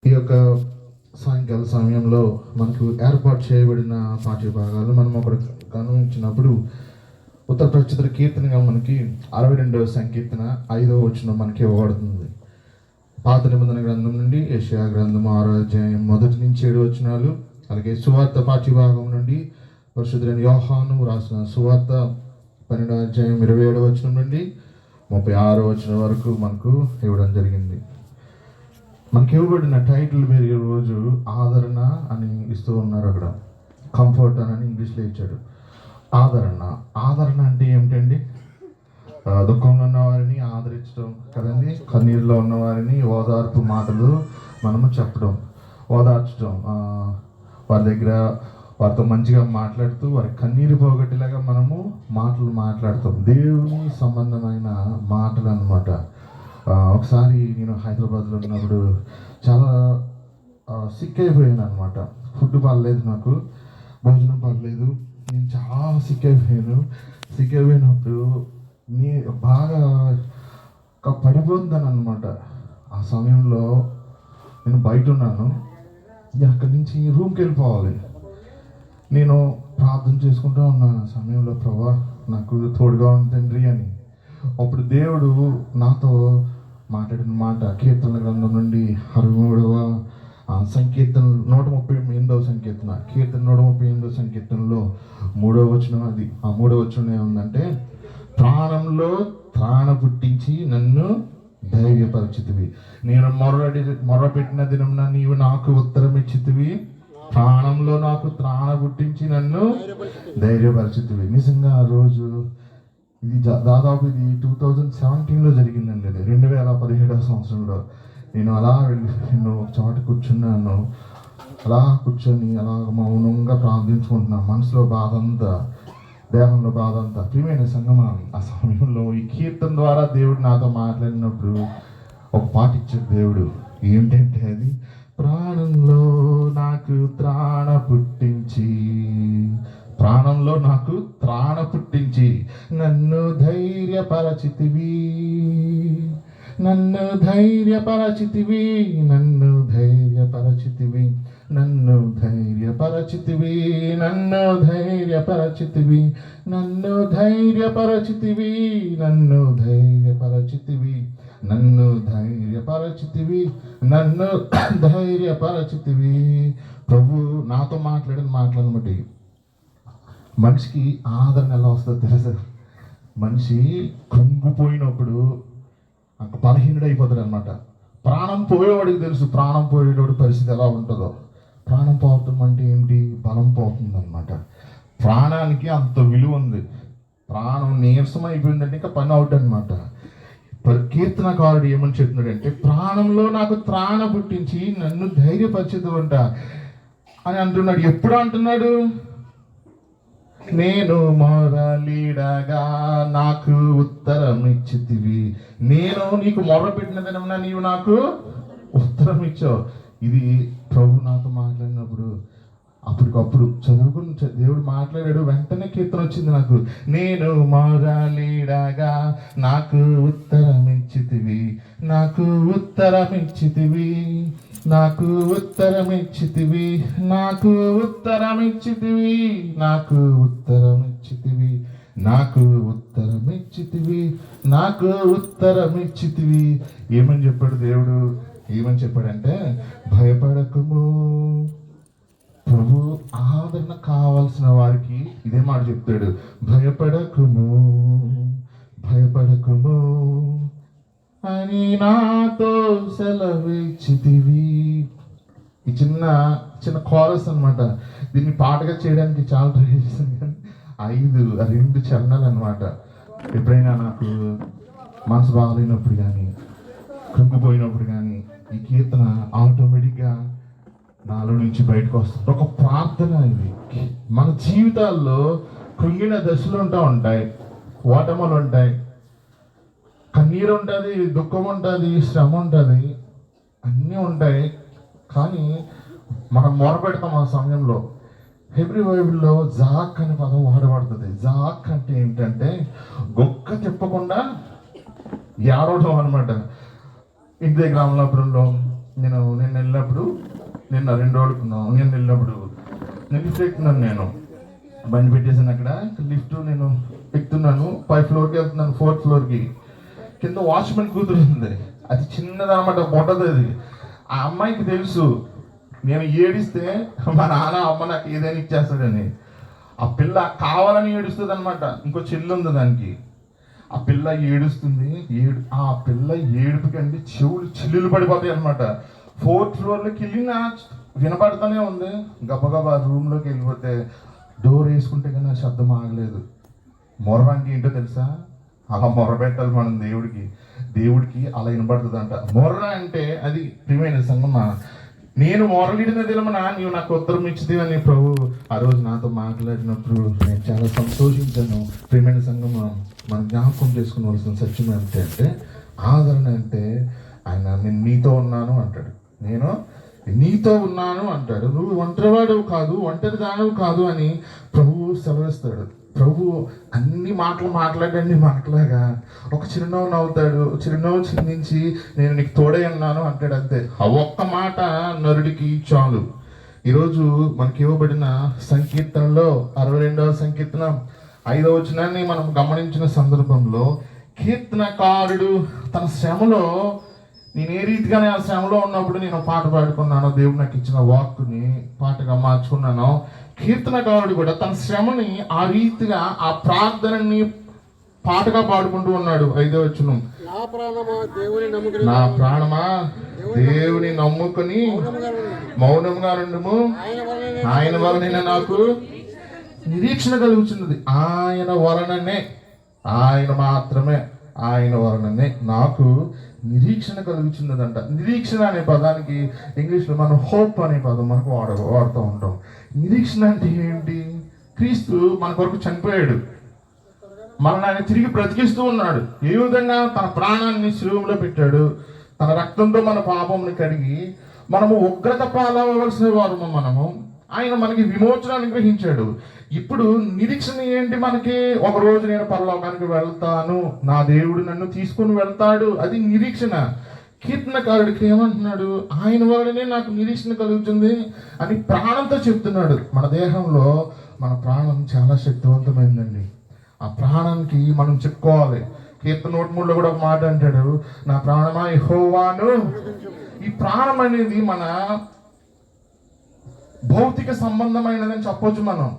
ఈ యొక్క సాయంకాల సమయంలో మనకు ఏర్పాటు చేయబడిన పాఠ్య భాగాలు మనం ఒకటి గమనించినప్పుడు ఉత్తర ప్రచుర కీర్తనగా మనకి 62వ సంకీర్తన 5వ వచనం మనకి ఇవ్వబడుతుంది. పాత నిబంధన గ్రంథం నుండి యెషయా గ్రంథం 6వ అధ్యాయం 1 నుంచి 7 వచనాలు, అలాగే సువార్త పాఠ్య భాగం నుండి పరిశుద్ధుడైన యోహాను రాసిన సువార్త 12వ అధ్యాయం 27వ వచనం నుండి 36వ వచనం వరకు మనకు ఇవ్వడం జరిగింది. మనకి ఇవ్వబడిన టైటిల్ పేరు ఈరోజు ఆదరణ అని ఇస్తూ ఉన్నారు. అక్కడ కంఫర్ట్ అని ఇంగ్లీష్లో ఇచ్చాడు. ఆదరణ అంటే ఏమిటండి? దుఃఖంలో ఉన్న వారిని ఆదరించడం కదండి. కన్నీరులో ఉన్న వారిని ఓదార్పు మాటలు మనము చెప్పడం, ఓదార్చడం, వారి దగ్గర వారితో మంచిగా మాట్లాడుతూ వారి కన్నీరు పోగొట్టేలాగా మనము మాటలు మాట్లాడతాం. దేవుని సంబంధమైన మాటలు అన్నమాట. ఒకసారి నేను హైదరాబాద్లో ఉన్నప్పుడు చాలా సిక్ అయిపోయాను అనమాట. ఫుడ్ పర్లేదు, నాకు భోజనం పర్లేదు, నేను చాలా సిక్ అయిపోయినప్పుడు బాగా పడిపోతుందని అనమాట. ఆ సమయంలో నేను బయట ఉన్నాను, అక్కడి నుంచి రూమ్కి వెళ్ళిపోవాలి. నేను ప్రార్థన చేసుకుంటూ ఉన్నాను ఆ సమయంలో, ప్రభా నాకు తోడుగా ఉంది తండ్రి అని. అప్పుడు దేవుడు నాతో మాట్లాడిన మాట కీర్తన గ్రంథం నుండి 63వ సంకీర్తన 138వ సంకీర్తన, కీర్తన 138వ సంకీర్తనలో 3వ వచనం. అది ఆ 3వ వచనం ఏముందంటే, ప్రాణంలో త్రాణ పుట్టించి నన్ను ధైర్యపరిచితివి, నేను మొర్రపెట్టిన దినమున నీవు నాకు ఉత్తరం ఇచ్చితివి, ప్రాణంలో నాకు త్రాణ పుట్టించి నన్ను ధైర్యపరిచితివి. నిజంగా ఆ రోజు ఇది దాదాపు 2017లో జరిగిందండి. అది 2017వ సంవత్సరంలో నేను అలా నేను ఒక చోట కూర్చున్నాను. అలా కూర్చొని అలా మౌనంగా ప్రార్థించుకుంటున్నాను. మనసులో బాధ అంతా, దేహంలో బాధ అంతా. ప్రియమైన సంగమా, ఆ సమయంలో ఈ కీర్తన ద్వారా దేవుడు నాతో మాట్లాడినప్పుడు ఒక పాట ఇచ్చాడు దేవుడు. ఏంటంటే అది, ప్రాణంలో నాకు త్రాణ పుట్టించి, ప్రాణంలో నాకు త్రాణ పుట్టించి నన్ను ధైర్యపరచితివి, నన్ను ధైర్యపరచితివి, నన్ను ధైర్యపరచితివి, నన్ను ధైర్యపరచితివి, నన్ను ధైర్యపరచితివి, నన్ను ధైర్యపరచితివి, నన్ను ధైర్యపరచితివి, నన్ను ధైర్యపరచితివి, నన్ను ధైర్యపరచితివి. ప్రభు నాతో మాట్లాడిన మాటలను బట్టి మనిషికి ఆదరణ ఎలా వస్తుందో తెలుసా? మనిషి కృంగిపోయినప్పుడు బలహీనుడు అయిపోతాడు అనమాట. ప్రాణం పోయేవాడికి తెలుసు ప్రాణం పోయేవాడి పరిస్థితి ఎలా ఉంటుందో. ప్రాణం పోవటం అంటే ఏంటి? బలం పోతుంది అనమాట. ప్రాణానికి అంత విలువ ఉంది. ప్రాణం నీరసం అయిపోయిందంటే ఇంకా పని అవుట్ అనమాట. కీర్తనకారుడు ఏమని చెప్తున్నాడంటే, ప్రాణంలో నాకు త్రాణ పుట్టించి నన్ను ధైర్యపరిచితవంట అని అంటున్నాడు. ఎప్పుడు అంటున్నాడు? నేను మొరలీడగా నాకు ఉత్తరం ఇచ్చితివి, నేను నీకు మొర్ర పెట్టిన దినమున నీవు నాకు ఉత్తరం ఇచ్చావు. ఇది ప్రభు నాతో మాట్లాడినప్పుడు అప్పటికప్పుడు చదువుకుని దేవుడు మాట్లాడాడు. వెంటనే కీర్తన వచ్చింది నాకు. నేను మొరలీడగా నాకు ఉత్తరం ఇచ్చితివి, నాకు ఉత్తరం ఇచ్చితివి, నాకు ఉత్తరం ఇచ్చితివి, నాకు ఉత్తరం ఇచ్చితివి, నాకు ఉత్తరం ఇచ్చితివి, నాకు ఉత్తరం ఇచ్చితివి, నాకు ఉత్తరం ఇచ్చితివి. ఏమని చెప్పాడు దేవుడు? ఏమని చెప్పాడంటే, భయపడకుము. ప్రభు ఆదరణ కావాల్సిన వారికి ఇదే మాట చెప్తాడు, భయపడకుము, భయపడకుము అని నాతో సెలవిచ్చితివి. ఈ చిన్న కోరస్ అనమాట. దీన్ని పాటగా చేయడానికి చాలా ట్రై చేశాను, కానీ 2 చరణాలు అనమాట. ఎప్పుడైనా నాకు మనసు బాగలేనప్పుడు కానీ, కృంగిపోయినప్పుడు కానీ ఈ కీర్తన ఆటోమేటిక్గా నాలో నుంచి బయటకు వస్తుంది. ఒక ప్రార్థన ఇది. మన జీవితాల్లో కృంగిన దశలు ఉంటాయి, ఓటములు ఉంటాయి, కన్నీరు ఉంటుంది, దుఃఖం ఉంటుంది, శ్రమ ఉంటుంది, అన్నీ ఉంటాయి. కానీ మనం మొరపెడతాం ఆ సమయంలో. హెబ్రీ బైబిల్లో జాక్ అనే పదం వాడబడుతుంది. జాక్ అంటే ఏంటంటే గొక్క తిప్పకుండా ఏడవడం అనమాట. ఇంటి దగ్గర అమలాపురంలో నేను వెళ్ళినప్పుడు నిన్న 2 రోజులు నేను వెళ్ళినప్పుడు నేను లిఫ్ట్ ఎక్కుతున్నాను. నేను బండి పెట్టేసాను అక్కడ. లిఫ్ట్ నేను ఎక్కుతున్నాను, 5th ఫ్లోర్కి వెళ్తున్నాను, 4th ఫ్లోర్కి. కింద వాచ్మెన్ కూతురు ఉంది, అది చిన్నదన్నమాట, బొట్టది అది. ఆ అమ్మాయికి తెలుసు నేను ఏడిస్తే మా నాన్న అమ్మ నాకు ఏదైనా ఇచ్చేస్తాడని. ఆ పిల్ల కావాలని ఏడుస్తుంది అనమాట. ఇంకో చెల్లి ఉంది దానికి. ఆ పిల్ల ఏడుస్తుంది. ఆ పిల్ల ఏడుపుకండి చెవులు చిల్లులు పడిపోతాయి అనమాట. 4th ఫ్లోర్లోకి వెళ్ళిన వినపడుతూనే ఉంది. గబగబా రూమ్లోకి వెళ్ళిపోతే డోర్ వేసుకుంటే కానీ శబ్దం ఆగలేదు. మొర్ర అంటే ఏంటో తెలుసా? అలా మొర్ర పెట్టాలి మనం దేవుడికి అలా వినపడుతుందంట. మొర్ర అంటే అది ప్రియమైన సంగమా, నేను మొరలిడిన దినమున నీవు నాకు ఉత్తరం ఇచ్చిదివని ప్రభు ఆ రోజు నాతో మాట్లాడినప్పుడు నేను చాలా సంతోషించాను. ప్రియమైన సంగమా, మనం జ్ఞాపకం చేసుకోవాల్సిన సత్యం ఏమిటంటే, ఆదరణ అంటే ఆయన నేను నీతో ఉన్నాను అంటాడు. నేను నీతో ఉన్నాను అంటాడు. నువ్వు ఒంటరివాడు కాదు, ఒంటరి దానవు కాదు అని ప్రభువు సెలవిస్తాడు. ప్రభు అన్ని మాటలు మాట్లాడండి మాటలాగా ఒక చిరునవ్వు నవ్వుతాడు. చిరునవ్వు చిందించి నేను నీకు తోడై ఉన్నాను అంటాడు. అంతే. ఆ ఒక్క మాట నరుడికి చాలు. ఈరోజు మనకి ఇవ్వబడిన సంకీర్తనలో 62వ సంకీర్తన 5వ వచనాన్ని మనం గమనించిన సందర్భంలో కీర్తనకారుడు తన శ్రమలో, నేను ఏ రీతిగానే ఆ శ్రమలో ఉన్నప్పుడు నేను పాట పాడుకున్నాను, దేవుడు నాకు ఇచ్చిన వాక్కుని పాటగా మార్చుకున్నాను. కీర్తనకారుడు కూడా తన శ్రమని ఆ రీతిగా ఆ ప్రార్థనని పాటగా పాడుకుంటూ ఉన్నాడు. 5వ వచనం, నా ప్రాణమా దేవుని నమ్ముకుని మౌనంగా నుండుము, ఆయన వలన నాకు నిరీక్షణ కలుగుతున్నది. ఆయన వలననే, ఆయన మాత్రమే, ఆయన వలననే నాకు నిరీక్షణ కలుగుతున్నదంట. నిరీక్షణ అనే పదానికి ఇంగ్లీష్లో మనం హోప్ అనే పదం మనకు వాడుతూ ఉంటాం. నిరీక్షణ అంటే ఏంటి? క్రీస్తు మన కొరకు చనిపోయాడు, మనల్ని ఆయన తిరిగి బ్రతికిస్తూ ఉన్నాడు. ఏ విధంగా? తన ప్రాణాన్ని శిలువలో పెట్టాడు. తన రక్తంతో మన పాపంని కడిగి మనము ఉగ్రత పాలవలసిన వారము మనము. ఆయన మనకి విమోచన అనుగ్రహించాడు. ఇప్పుడు నిరీక్షణ ఏంటి మనకి? ఒక రోజు నేను పరలోకానికి వెళ్తాను, నా దేవుడు నన్ను తీసుకుని వెళ్తాడు, అది నిరీక్షణ. కీర్తనకారుడికి ఏమంటున్నాడు? ఆయన వలనే నాకు నిరీక్షణ కలుగుతుంది అని ప్రాణంతో చెప్తున్నాడు. మన దేహంలో మన ప్రాణం చాలా శక్తివంతమైందండి. ఆ ప్రాణానికి మనం చెప్పుకోవాలి. కీర్తన 103లో కూడా ఒక మాట అంటాడు, నా ప్రాణమా యెహోవాను. ఈ ప్రాణం అనేది మన భౌతిక సంబంధమైనదని చెప్పొచ్చు. మనం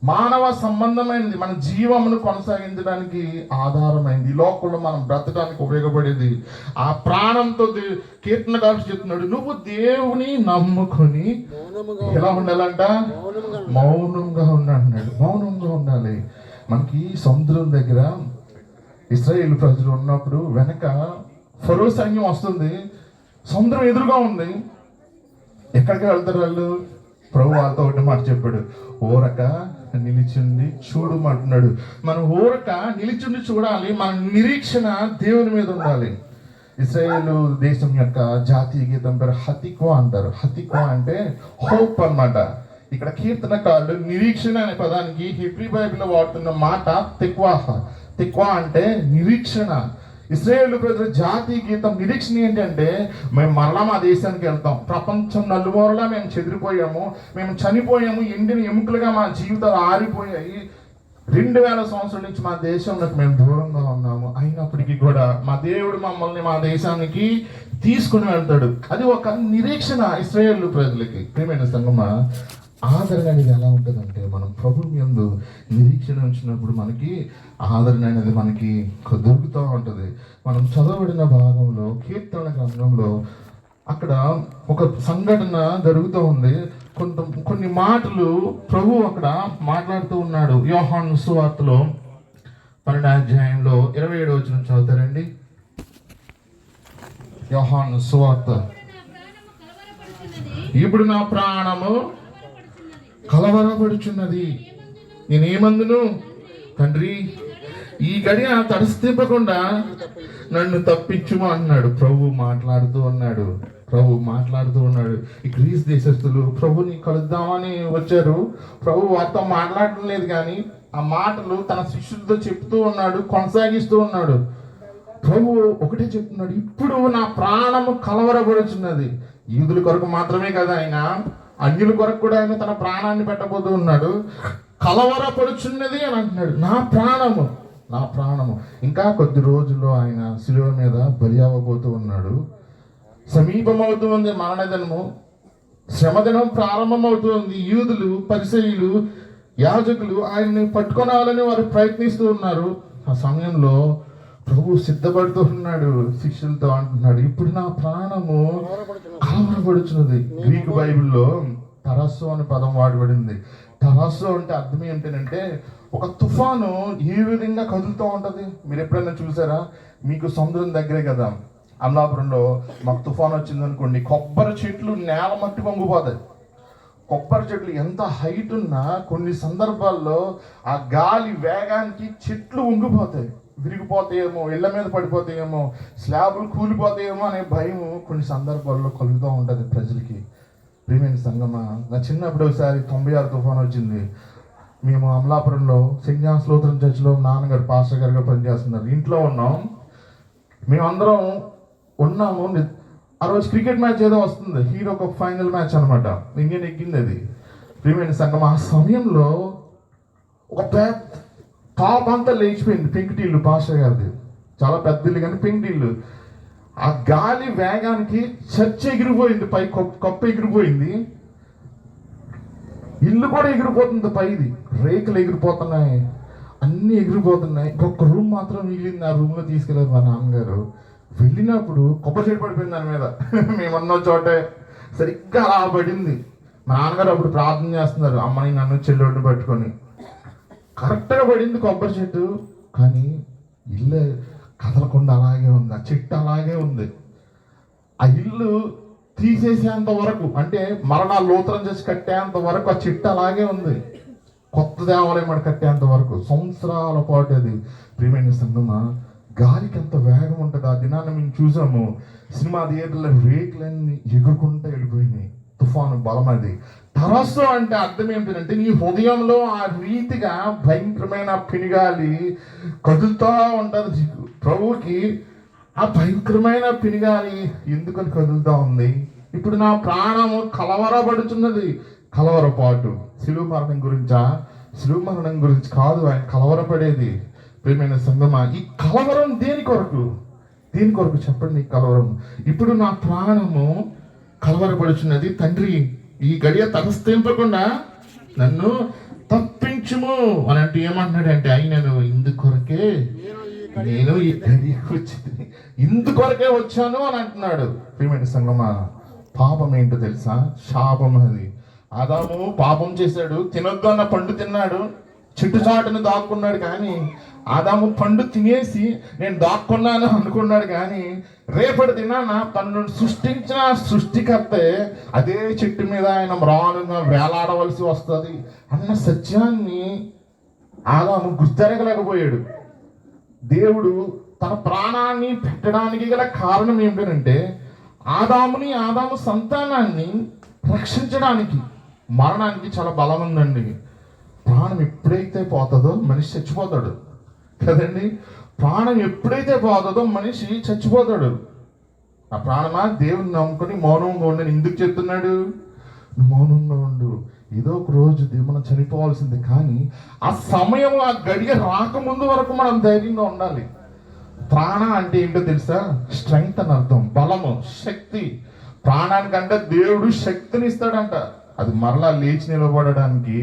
మానవ సంబంధమైనది, మన జీవమును కొనసాగించడానికి ఆధారమైంది. ఈ లోకంలో మనం బ్రతకడానికి ఉపయోగపడేది ఆ ప్రాణంతో. కీర్తనకారుడు చెప్తున్నాడు, నువ్వు దేవుని నమ్ముకొని ఎలా ఉండాలంట? మౌనంగా ఉండాలన్నాడు. మౌనంగా ఉండాలి. మనకి సముద్రం దగ్గర ఇశ్రాయేలు ప్రజలు ఉన్నప్పుడు వెనక ఫరో సైన్యం వస్తుంది, సముద్రం ఎదురుగా ఉంది. ఎక్కడికి వెళ్తారు వాళ్ళు? ప్రభు వాళ్ళతో ఒకటి మాట చెప్పాడు, ఊరక నిలిచిండి చూడమంటున్నాడు. మనం ఊరక నిలిచిండి చూడాలి. మన నిరీక్షణ దేవుని మీద ఉండాలి. ఇశ్రాయేలు దేశం యొక్క జాతీయ గీతం పేరు హతిక్వా అంటారు. హతిక్వా అంటే హోప్ అన్నమాట. ఇక్కడ కీర్తనకారుడు నిరీక్షణ అనే పదానికి హెబ్రీ బైబిల్లో వాడుతున్న మాట తిక్వా అంటే నిరీక్షణ. ఇశ్రాయేలు ప్రజల జాతీయ గీతం నిరీక్షణ ఏంటంటే, మేము మరలా మా దేశానికి వెళ్తాం. ప్రపంచం నలుమూలలా మేము చెదిరిపోయాము, మేము చనిపోయాము, ఎండిన ఎముకలుగా మా జీవితాలు ఆరిపోయాయి. 2000 సంవత్సరాల నుంచి మా దేశంలోకి మేము దూరంగా ఉన్నాము. అయినప్పటికీ కూడా మా దేవుడు మమ్మల్ని మా దేశానికి తీసుకుని వెళ్తాడు. అది ఒక నిరీక్షణ ఇశ్రాయేలు ప్రజలకి. ప్రియమైన సంగమా, ఆదరణ అనేది ఎలా ఉంటుందంటే, మనం ప్రభు యందు నిరీక్షణ ఉంచినప్పుడు మనకి ఆదరణ అనేది మనకి దొరుకుతూ ఉంటుంది. మనం చదవబడిన భాగంలో కీర్తన గ్రంథంలో అక్కడ ఒక సంఘటన జరుగుతూ ఉంది. కొన్ని మాటలు ప్రభు అక్కడ మాట్లాడుతూ ఉన్నాడు. యోహాను సువార్తలో 12వ అధ్యాయంలో 27వ వచనం చదువుతారండి. యోహాను సువార్త, ఇప్పుడు నా ప్రాణము కలవరపడుచున్నది, నేనేమందును తండ్రి ఈ గడియ తడస్తిప్పకుండా నన్ను తప్పించుమా అన్నాడు. ప్రభు మాట్లాడుతూ ఉన్నాడు. ఈ గ్రీస్ దేశస్తులు ప్రభుని కలుద్దామని వచ్చారు. ప్రభు వారితో మాట్లాడటం లేదు, కానీ ఆ మాటలు తన శిష్యులతో చెప్తూ ఉన్నాడు, కొనసాగిస్తూ ఉన్నాడు. ప్రభు ఒకటే చెప్తున్నాడు, ఇప్పుడు నా ప్రాణము కలవరపడుచున్నది. యూదుల కొరకు మాత్రమే కదా ఆయన, అన్యుల కొరకు కూడా ఆయన తన ప్రాణాన్ని పెట్టబోతూ ఉన్నాడు. కలవరపడుచున్నది అని అంటున్నాడు, నా ప్రాణము. ఇంకా కొద్ది రోజుల్లో ఆయన శిలువ మీద బలి అవ్వబోతూ ఉన్నాడు. సమీపమవుతూ ఉంది మరణదినము, శ్రమదినం ప్రారంభమవుతుంది. యూదులు, పరిసయ్యులు, యాజకులు ఆయన్ని పట్టుకోవాలని వారు ప్రయత్నిస్తూ ఉన్నారు. ఆ సమయంలో ప్రభు సిద్ధపడుతూ ఉన్నాడు, శిష్యులతో అంటున్నాడు, ఇప్పుడు నా ప్రాణము కలవరపడుచున్నది. గ్రీకు బైబిల్లో తరస్సు అనే పదం వాడబడింది. తరస్సు అంటే అర్థం ఏంటంటే ఒక తుఫాను ఏ విధంగా కదులుతూ ఉంటుంది. మీరు ఎప్పుడైనా చూసారా? మీకు సముద్రం దగ్గరే కదా, అమలాపురంలో మాకు తుఫాను వచ్చింది అనుకోండి, కొబ్బరి చెట్లు నేల మట్టి వంగిపోతాయి. కొబ్బరి చెట్లు ఎంత హైట్ ఉన్నా కొన్ని సందర్భాల్లో ఆ గాలి వేగానికి చెట్లు వంగిపోతాయి, విరిగిపోతాయేమో, ఇళ్ల మీద పడిపోతాయేమో, స్లాబులు కూలిపోతాయేమో అనే భయం కొన్ని సందర్భాల్లో కలుగుతూ ఉంటుంది ప్రజలకి. ప్రియమైన సంగమా, నా చిన్నప్పుడు ఒకసారి 96 తుఫాను వచ్చింది. మేము అమలాపురంలో సెయింట్ జాన్స్ లూథరన్ చర్చ్లో నాన్నగారు పాస్టర్ గారుగా పనిచేస్తున్నారు. ఇంట్లో ఉన్నాం, మేమందరం ఉన్నాము. ఆ రోజు క్రికెట్ మ్యాచ్ ఏదో వస్తుంది, హీరో కప్ ఫైనల్ మ్యాచ్ అనమాట, ఇండియా నెగ్గింది అది. ప్రియమైన సంఘం, ఆ సమయంలో ఒక పెద్ద టాప్ అంతా లేచిపోయింది, పెంకుటిల్లు పాస్టర్ గారిది, చాలా పెద్ద ఇల్లు కానీ పెంకుటిల్లు. ఆ గాలి వేగానికి చర్చ్ ఎగిరిపోయింది, పై కప్పు ఎగిరిపోయింది, ఇల్లు కూడా ఎగిరిపోతుంది, పైది రేకులు ఎగిరిపోతున్నాయి, అన్నీ ఎగిరిపోతున్నాయి. ఒక్క రూమ్ మాత్రం మిగిలింది. ఆ రూమ్లో తీసుకెళ్ళారు మా నాన్నగారు. వెళ్ళినప్పుడు కొబ్బరి చెట్టు పడిపోయింది దాని మీద. మేమున్న చోటే సరిగ్గా అలా పడింది. మా నాన్నగారు అప్పుడు ప్రార్థన చేస్తున్నారు, అమ్మని నన్ను చెల్లెడిని పట్టుకొని. కరెక్ట్గా పడింది కొబ్బరి చెట్టు, కానీ ఇల్లు కదలకుండా అలాగే ఉంది, ఆ చెట్టు అలాగే ఉంది. ఆ ఇల్లు తీసేసేంత వరకు, అంటే మరణాలు లూథరన్ చేసి కట్టేంత వరకు ఆ చెట్టు అలాగే ఉంది. కొత్త దేవాలయం అని కట్టేంత వరకు సంవత్సరాల పాటు అది. ప్రియమైన సంగమా, గాలికి ఎంత వేగం ఉంటుంది. ఆ దినాన్ని మేము చూసాము, సినిమా థియేటర్లో రేకులన్నీ ఎగురుకుంటూ వెళ్ళిపోయినాయి, తుఫాను బలం అది. తరస్సు అంటే అర్థం ఏంటంటే నీ హృదయంలో ఆ రీతిగా భయంకరమైన పినిగాలి కదులుతూ ఉంటుంది. ప్రభువుకి ఆ భయంకరమైన పినిగాలి ఎందుకని కదులుతూ ఉంది? ఇప్పుడు నా ప్రాణము కలవరపడుతున్నది. కలవరపాటు శిలువ మరణం గురించా? శిలువ మరణం గురించి కాదు ఆయన కలవరపడేది. ప్రియమైన సంగమా, ఈ కలవరం దేని కొరకు చెప్పండి. ఈ కలవరం, ఇప్పుడు నా ప్రాణము కలవరపడుచున్నది. తండ్రి, ఈ గడియ తటస్థింపకుండా నన్ను తప్పించుము అని అంటే ఏమంటున్నాడంటే, అయినను ఇందుకొరకే నేను ఈ గడియకు వచ్చింది, ఇందుకొరకే వచ్చాను అని అంటున్నాడు. ప్రియమైన సంగమా, పాపం ఏంటో తెలుసా? శాపం అది. ఆదాము పాపం చేశాడు, తినొద్దు అన్న పండు తిన్నాడు, చెట్టు చాటును దాక్కున్నాడు. కానీ ఆదాము పండు తినేసి నేను దాక్కున్నాను అనుకున్నాడు. కానీ రేపటి దినాన తనను సృష్టించిన సృష్టికర్తే అదే చెట్టు మీద ఆయన మ్రానుగా వేలాడవలసి వస్తుంది అన్న సత్యాన్ని ఆదాము గుర్తెరగలేకపోయాడు. దేవుడు తన ప్రాణాన్ని పెట్టడానికి గల కారణం ఏంటంటే ఆదాము సంతానాన్ని రక్షించడానికి. మరణానికి చాలా బలం ఉందండి. ప్రాణం ఎప్పుడైతే పోతుందో మనిషి చచ్చిపోతాడు కదండి. ప్రాణం ఎప్పుడైతే పోతుందో మనిషి చచ్చిపోతాడు. ఆ ప్రాణమా, దేవుని నమ్ముకొని మౌనంగా ఉండని ఎందుకు చెప్తున్నాడు? మౌనంగా ఉండు, ఏదో ఒక రోజు మనం చనిపోవాల్సిందే. కానీ ఆ సమయం, ఆ గడియ రాకముందు వరకు మనం ధైర్యంగా ఉండాలి. ప్రాణ అంటే ఏంటో తెలుసా? స్ట్రెంగ్త్ అని అర్థం, బలము, శక్తి. ప్రాణానికంటే దేవుడు శక్తిని ఇస్తాడంట. అది మరలా లేచి నిలబడడానికి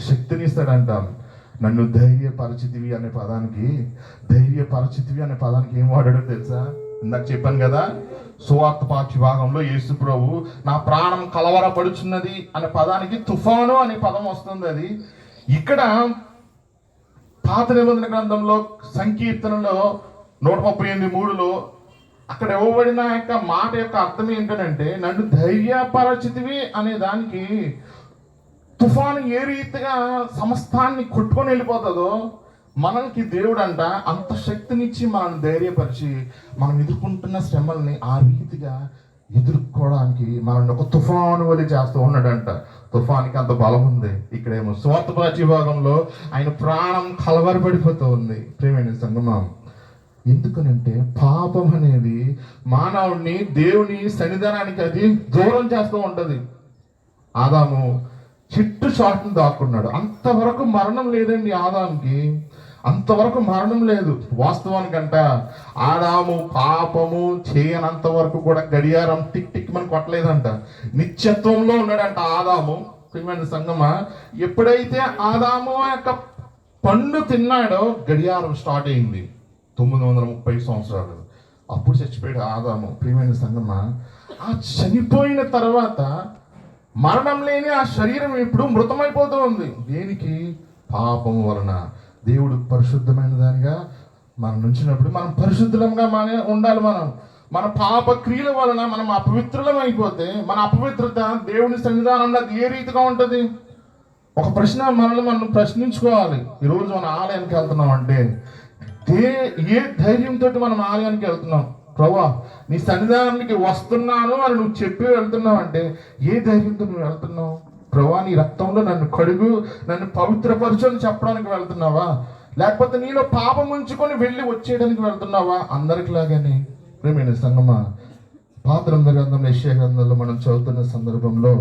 శక్తిని ఇస్తాడంట. నన్ను ధైర్యపరిచితివి అనే పదానికి ఏం వాడాడో తెలుసా? ఇందాక చెప్పాను కదా, సువార్త పాఠ్య భాగంలో యేసు ప్రభు నా ప్రాణం కలవరపడుచున్నది అనే పదానికి తుఫాను అనే పదం వస్తుంది. అది ఇక్కడ పాత నిబంధన గ్రంథంలో సంకీర్తనలో 138:3 అక్కడ ఇవ్వబడిన యొక్క మాట యొక్క అర్థం ఏంటంటే నన్ను ధైర్యపరచితివి అనే దానికి తుఫాను ఏ రీతిగా సమస్తాన్ని కొట్టుకొని వెళ్ళిపోతుందో మనకి దేవుడు అంట అంత శక్తినిచ్చి మనల్ని ధైర్యపరిచి మనం ఎదుర్కొంటున్న శ్రమల్ని ఆ రీతిగా ఎదుర్కోవడానికి మనల్ని ఒక తుఫాను వలి చేస్తూ ఉన్నాడంట. తుఫానికి అంత బలం ఉంది. ఇక్కడేమో స్వార్థ ప్రాచీ భాగంలో ఆయన ప్రాణం కలవరపడిపోతూ ఉంది. ప్రియమైన సంగమం, ఎందుకనంటే పాపం అనేది మానవుడిని దేవుని సన్నిధానానికి అది దూరం చేస్తూ ఉంటది. ఆదాము చెట్టు చాటును దాక్కున్నాడు. అంతవరకు మరణం లేదండి ఆదాముకి, అంతవరకు మరణం లేదు. వాస్తవానికంట ఆదాము పాపము చేయనంత వరకు కూడా గడియారం టిక్ టిక్ మనం కొట్టలేదంట, నిత్యత్వంలో ఉన్నాడంట ఆదాము. ప్రియమైన సంగమా, ఎప్పుడైతే ఆదాము యొక్క పండు తిన్నాడో గడియారం స్టార్ట్ అయింది. 930 సంవత్సరాలు అప్పుడు చచ్చిపోయాడు ఆదాము. ప్రియమైన సంగమా, ఆ చనిపోయిన తర్వాత మరణం లేని ఆ శరీరం ఇప్పుడు మృతమైపోతూ ఉంది. దేనికి? పాపం వలన. దేవుడు పరిశుద్ధమైన దానిగా మనం నుంచినప్పుడు మనం పరిశుద్ధంగా ఉండాలి. మన పాప క్రియల వలన మనం అపవిత్రులం అయిపోతే మన అపవిత్రత దేవుని సన్నిధానంలో అది ఏ రీతిగా ఉంటుంది? ఒక ప్రశ్న మనల్ని మనం ప్రశ్నించుకోవాలి. ఈరోజు మన ఆలయానికి వెళ్తున్నాం అంటే ఏ ధైర్యంతో మనం ఆలయానికి వెళ్తున్నాం? ప్రభువా, నీ సన్నిధానానికి వస్తున్నాను అని నువ్వు చెప్పి వెళ్తున్నావు అంటే ఏ ధైర్యంతో నువ్వు వెళ్తున్నావు? ప్రభువా, నీ రక్తంలో నన్ను కడుగు, నన్ను పవిత్రపరచు అని చెప్పడానికి వెళ్తున్నావా? లేకపోతే నీలో పాపం ఉంచుకొని వెళ్ళి వచ్చేయడానికి వెళ్తున్నావా? అందరికిలాగానే ప్రియమైన సంగమా, పాత గ్రంథంలో యెషయా గ్రంథంలో మనం చదువుతున్న సందర్భంలో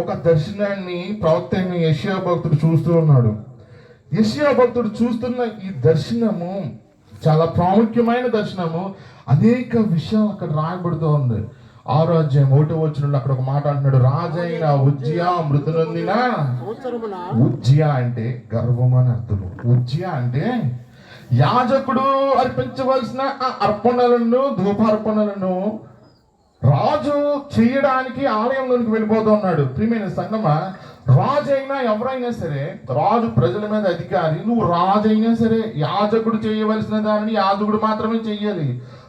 ఒక దర్శనాన్ని ప్రవక్త అయిన యెషయా భక్తుడు చూస్తూ ఉన్నాడు. యెషయా భక్తుడు చూస్తున్న ఈ దర్శనము చాలా ప్రాముఖ్యమైన దర్శనము. అనేక విషయాలు అక్కడ రాయబడుతూ ఉంది. 6వ అధ్యాయం 1వ వచనంలో అక్కడ ఒక మాట అంటున్నాడు, రాజైన ఉజ్జియా మృతి నొందిన. ఉజ్జియా అంటే గర్వం అని అర్థం. ఉజ్జియా అంటే యాజకుడు అర్పించవలసిన అర్పణలను, ధూపార్పణలను రాజు చేయడానికి ఆలయంలోనికి వెళ్ళిపోతూ ఉన్నాడు. ప్రియమైన సంగమా, రాజు అయినా ఎవరైనా సరే, రాజు ప్రజల మీద అధికారి, నువ్వు రాజు అయినా సరే యాజకుడు చేయవలసిన దానిని యాజకుడు మాత్రమే చెయ్యాలి.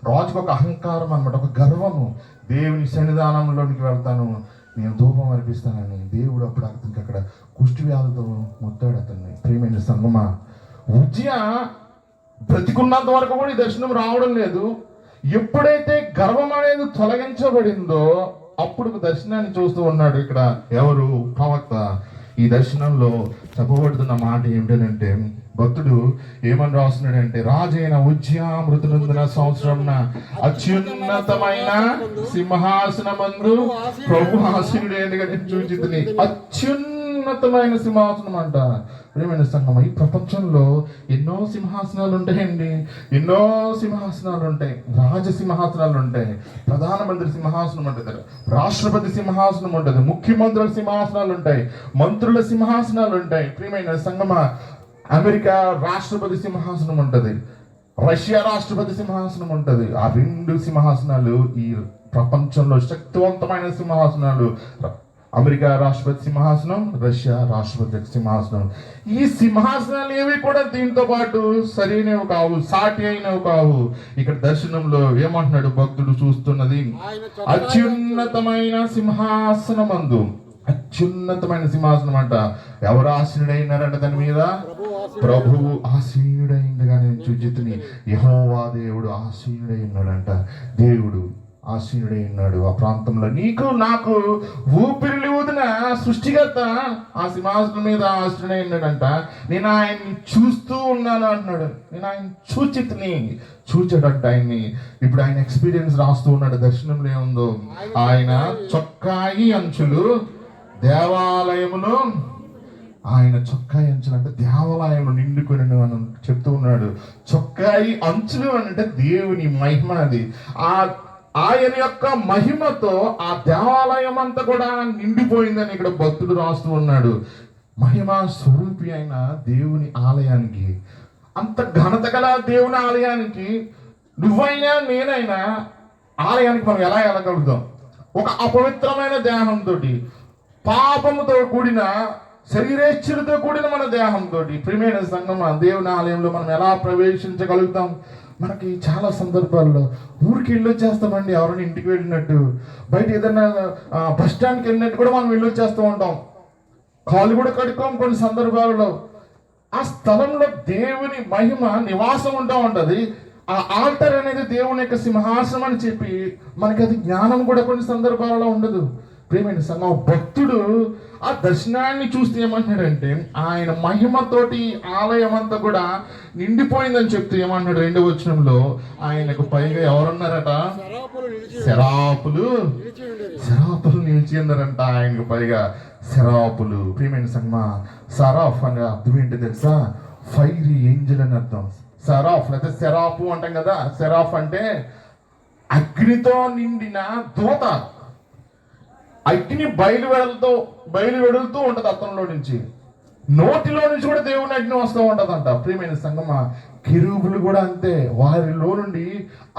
రాజుకు ఒక అహంకారం అన్నమాట, ఒక గర్వము. దేవుని సన్నిధానంలోనికి వెళ్తాను, నేను ధూపం అర్పిస్తానని. దేవుడు అప్పుడు అతనికి అక్కడ కుష్టి వ్యాధులతో ముట్టాడు అతన్ని. ప్రియమైన సంగమా, ఉజ్జియా బ్రతికున్నంత వరకు కూడా ఈ దర్శనం రావడం లేదు. ఎప్పుడైతే గర్వం అనేది తొలగించబడిందో అప్పుడు దర్శనాన్ని చూస్తూ ఉన్నాడు. ఇక్కడ ఎవరు? ప్రవక్త. ఈ దర్శనంలో చెప్పబడుతున్న మాట ఏమిటంటే, భక్తుడు ఏమని రాస్తున్నాడంటే, రాజైన ఉజ్జియా మృతి నొందిన సంవత్సరంన అత్యున్నతమైన సింహాసనమందు ప్రభు ఆసీనుడైనగా నేను చూచితిని. అత్యున్నతమైన సింహాసనం అంట. ప్రియమైన సంగమా, ఈ ప్రపంచంలో ఎన్నో సింహాసనాలు ఉంటాయండి, ఎన్నో సింహాసనాలు ఉంటాయి. రాజ సింహాసనాలు ఉంటాయి, ప్రధానమంత్రి సింహాసనం ఉంటుంది, రాష్ట్రపతి సింహాసనం ఉంటుంది, ముఖ్యమంత్రుల సింహాసనాలు ఉంటాయి, మంత్రుల సింహాసనాలు ఉంటాయి. ప్రియమైన సంగమా, అమెరికా రాష్ట్రపతి సింహాసనం ఉంటుంది, రష్యా రాష్ట్రపతి సింహాసనం ఉంటుంది. ఆ 2 సింహాసనాలు ఈ ప్రపంచంలో శక్తివంతమైన సింహాసనాలు. అమెరికా రాష్ట్రపతి సింహాసనం, రష్యా రాష్ట్రపతి సింహాసనం. ఈ సింహాసనాలు ఏవి కూడా దీంతో పాటు సరైనవి కావు, సాటి అయినవి కావు. ఇక్కడ దర్శనంలో ఏమంటున్నాడు భక్తుడు చూస్తున్నది, అత్యున్నతమైన సింహాసనమందు. అత్యున్నతమైన సింహాసనం అంట. ఎవరు ఆసీనుడైనారంట దాని మీద? ప్రభువు ఆసీనుడైందిగా నేను చూచితిని. యెహోవా దేవుడు ఆసీనుడై ఉన్నాడంట. దేవుడు ఆసీనుడై ఉన్నాడు ఆ ప్రాంతంలో. నీకు నాకు ఊపిరి ఊదిన సృష్టికర్త ఆ సింహాసనం మీద ఆసీనుడై ఉన్నాడంట. నేను ఆయన్ని చూస్తూ ఉన్నాను అంటున్నాడు. నేను ఆయన చూచితిని, చూచాడంట ఆయన్ని. ఇప్పుడు ఆయన ఎక్స్పీరియన్స్ రాస్తూ ఉన్నాడు. దర్శనంలో ఏముందో, ఆయన చొక్కాయి అంచులు దేవాలయమును, ఆయన చొక్కాయి అంచులు అంటే దేవాలయం నిండుకొని అని చెప్తూ ఉన్నాడు. చొక్కాయి అంచులు అంటే దేవుని మహిమ. అది ఆయన యొక్క మహిమతో ఆ దేవాలయం అంతా కూడా నిండిపోయిందని ఇక్కడ భక్తుడు రాస్తూ ఉన్నాడు. మహిమ స్వరూపి అయిన దేవుని ఆలయానికి, అంత ఘనత గల దేవుని ఆలయానికి నువ్వైనా నేనైనా ఆలయానికి మనం ఎలా వెళ్ళగలుగుతాం? ఒక అపవిత్రమైన దేహంతో, పాపముతో కూడిన శరీరేచ్ఛలతో కూడిన మన దేహంతో, ప్రియమైన సంగమా, దేవుని ఆలయంలో మనం ఎలా ప్రవేశించగలుగుతాం? మనకి చాలా సందర్భాల్లో ఊరికి వెళ్ళొచ్చేస్తామండి, ఎవరైనా ఇంటికి వెళ్ళినట్టు, బయట ఏదైనా బస్ స్టాండ్కి వెళ్ళినట్టు కూడా మనం వెళ్ళొచ్చేస్తూ ఉంటాం. కాళ్ళు కూడా కడుక్కోం కొన్ని సందర్భాలలో. ఆ స్థలంలో దేవుని మహిమ నివాసం ఉంటా ఉంటుంది. ఆ ఆల్టర్ అనేది దేవుని యొక్క సింహాసనం అని చెప్పి మనకి అది జ్ఞానం కూడా కొన్ని సందర్భాలలో ఉండదు. ప్రియమైన సంఘం, భక్తుడు ఆ దర్శనాన్ని చూస్తే ఏమంటున్నాడంటే ఆయన మహిమతోటి ఆలయం అంతా కూడా నిండిపోయిందని చెప్తే ఏమంటున్నాడు 2వ వచనంలో, ఆయనకు పైగా ఎవరున్నారట? శరాపులు నిలిచి ఉన్నారంట. ఆయనకు పైగా శరాపులు. ప్రియమైన సంఘమా, సరాఫ్ అనే అర్థం ఏంటి తెలుసా? ఫైరీ ఏంజల్ అని అర్థం. సరాఫ్ లేదా శరాపు అంటాం కదా. శరాఫ్ అంటే అగ్నితో నిండిన దూత. అగ్ని బయలువెడుతూ ఉంటది అతనిలో నుంచి, నోటిలో నుంచి కూడా దేవుని అగ్ని వస్తూ ఉంటదంట. ప్రియమైన సంగమా, కెరూబులు కూడా అంతే, వారిలో నుండి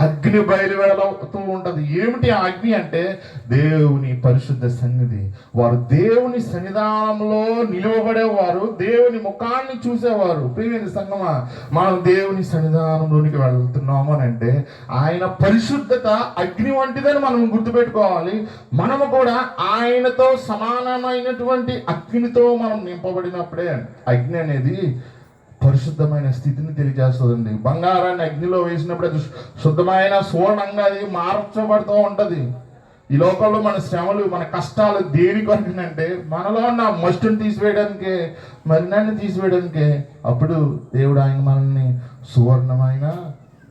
అగ్ని బయలువెడుతూ ఉంటది. ఏమిటి ఆ అగ్ని అంటే? దేవుని పరిశుద్ధ సన్నిధి. వారు దేవుని సన్నిధానంలో నిలవబడేవారు, దేవుని ముఖాన్ని చూసేవారు. ప్రియమైన సంగమా, మనం దేవుని సన్నిధానంలోనికి వెళ్తున్నాము అని అంటే ఆయన పరిశుద్ధత అగ్ని వంటిదని మనం గుర్తుపెట్టుకోవాలి. మనము కూడా ఆయనతో సమానమైనటువంటి అగ్నితో మనం నింపబడినప్పుడే అగ్ని అనేది పరిశుద్ధమైన స్థితిని తెలియజేస్తుందండి. బంగారాన్ని అగ్నిలో వేసినప్పుడు అది శుద్ధమైన సువర్ణంగా అది మార్చబడుతూ ఉంటది. ఈ లోకంలో మన శ్రమలు, మన కష్టాలు దేని కొరకంటే మనలో ఉన్న మస్టుని తీసివేయడానికే, మలినాన్ని తీసివేయడానికే. అప్పుడు దేవుడు ఆయన మనల్ని సువర్ణమైన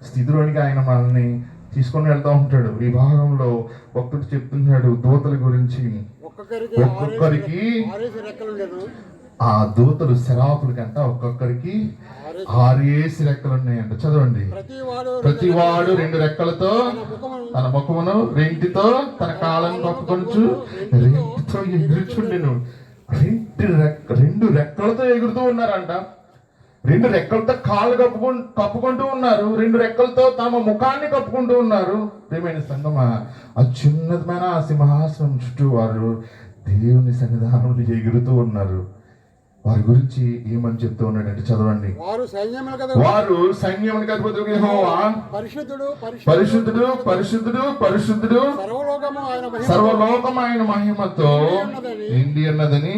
స్థితిలోనికి ఆయన మనల్ని తీసుకొని వెళ్తూ ఉంటాడు. ఈ భాగంలో భక్తుడు చెప్తున్నాడు దూతల గురించి. ఒక్కొక్కరికి ఆ దూతలు శరాపుల కంట ఒక్కొక్కరికి 6 రెక్కలు ఉన్నాయంట. చదవండి. ప్రతివాడు 2 రెక్కలతో తన ముఖమును, రెంటితో తన కాళ్ళను కప్పుకొనుచు రెంటితో ఎగురుచుండెను. 2 రెక్కలతో ఎగురుతూ ఉన్నారంట. 2 రెక్కలతో కాళ్ళు కప్పుకుంటూ ఉన్నారు. 2 రెక్కలతో తమ ముఖాన్ని కప్పుకుంటూ ఉన్నారు. ప్రియమైన సంగమా, అత్యున్నతమైన ఆ సింహాసనం చుట్టూ వారు దేవుని సన్నిధానంలో ఎగురుతూ ఉన్నారు. వారి గురించి ఏమని చెప్తూ ఉన్నాడంటే చదవండి. వారు సైన్యములకు అధిపతి యెహోవా పరిశుద్ధుడు పరిశుద్ధుడు పరిశుద్ధుడు పరిశుద్ధుడు, సర్వలోకము ఆయన మహిమతో నిండి ఉన్నదని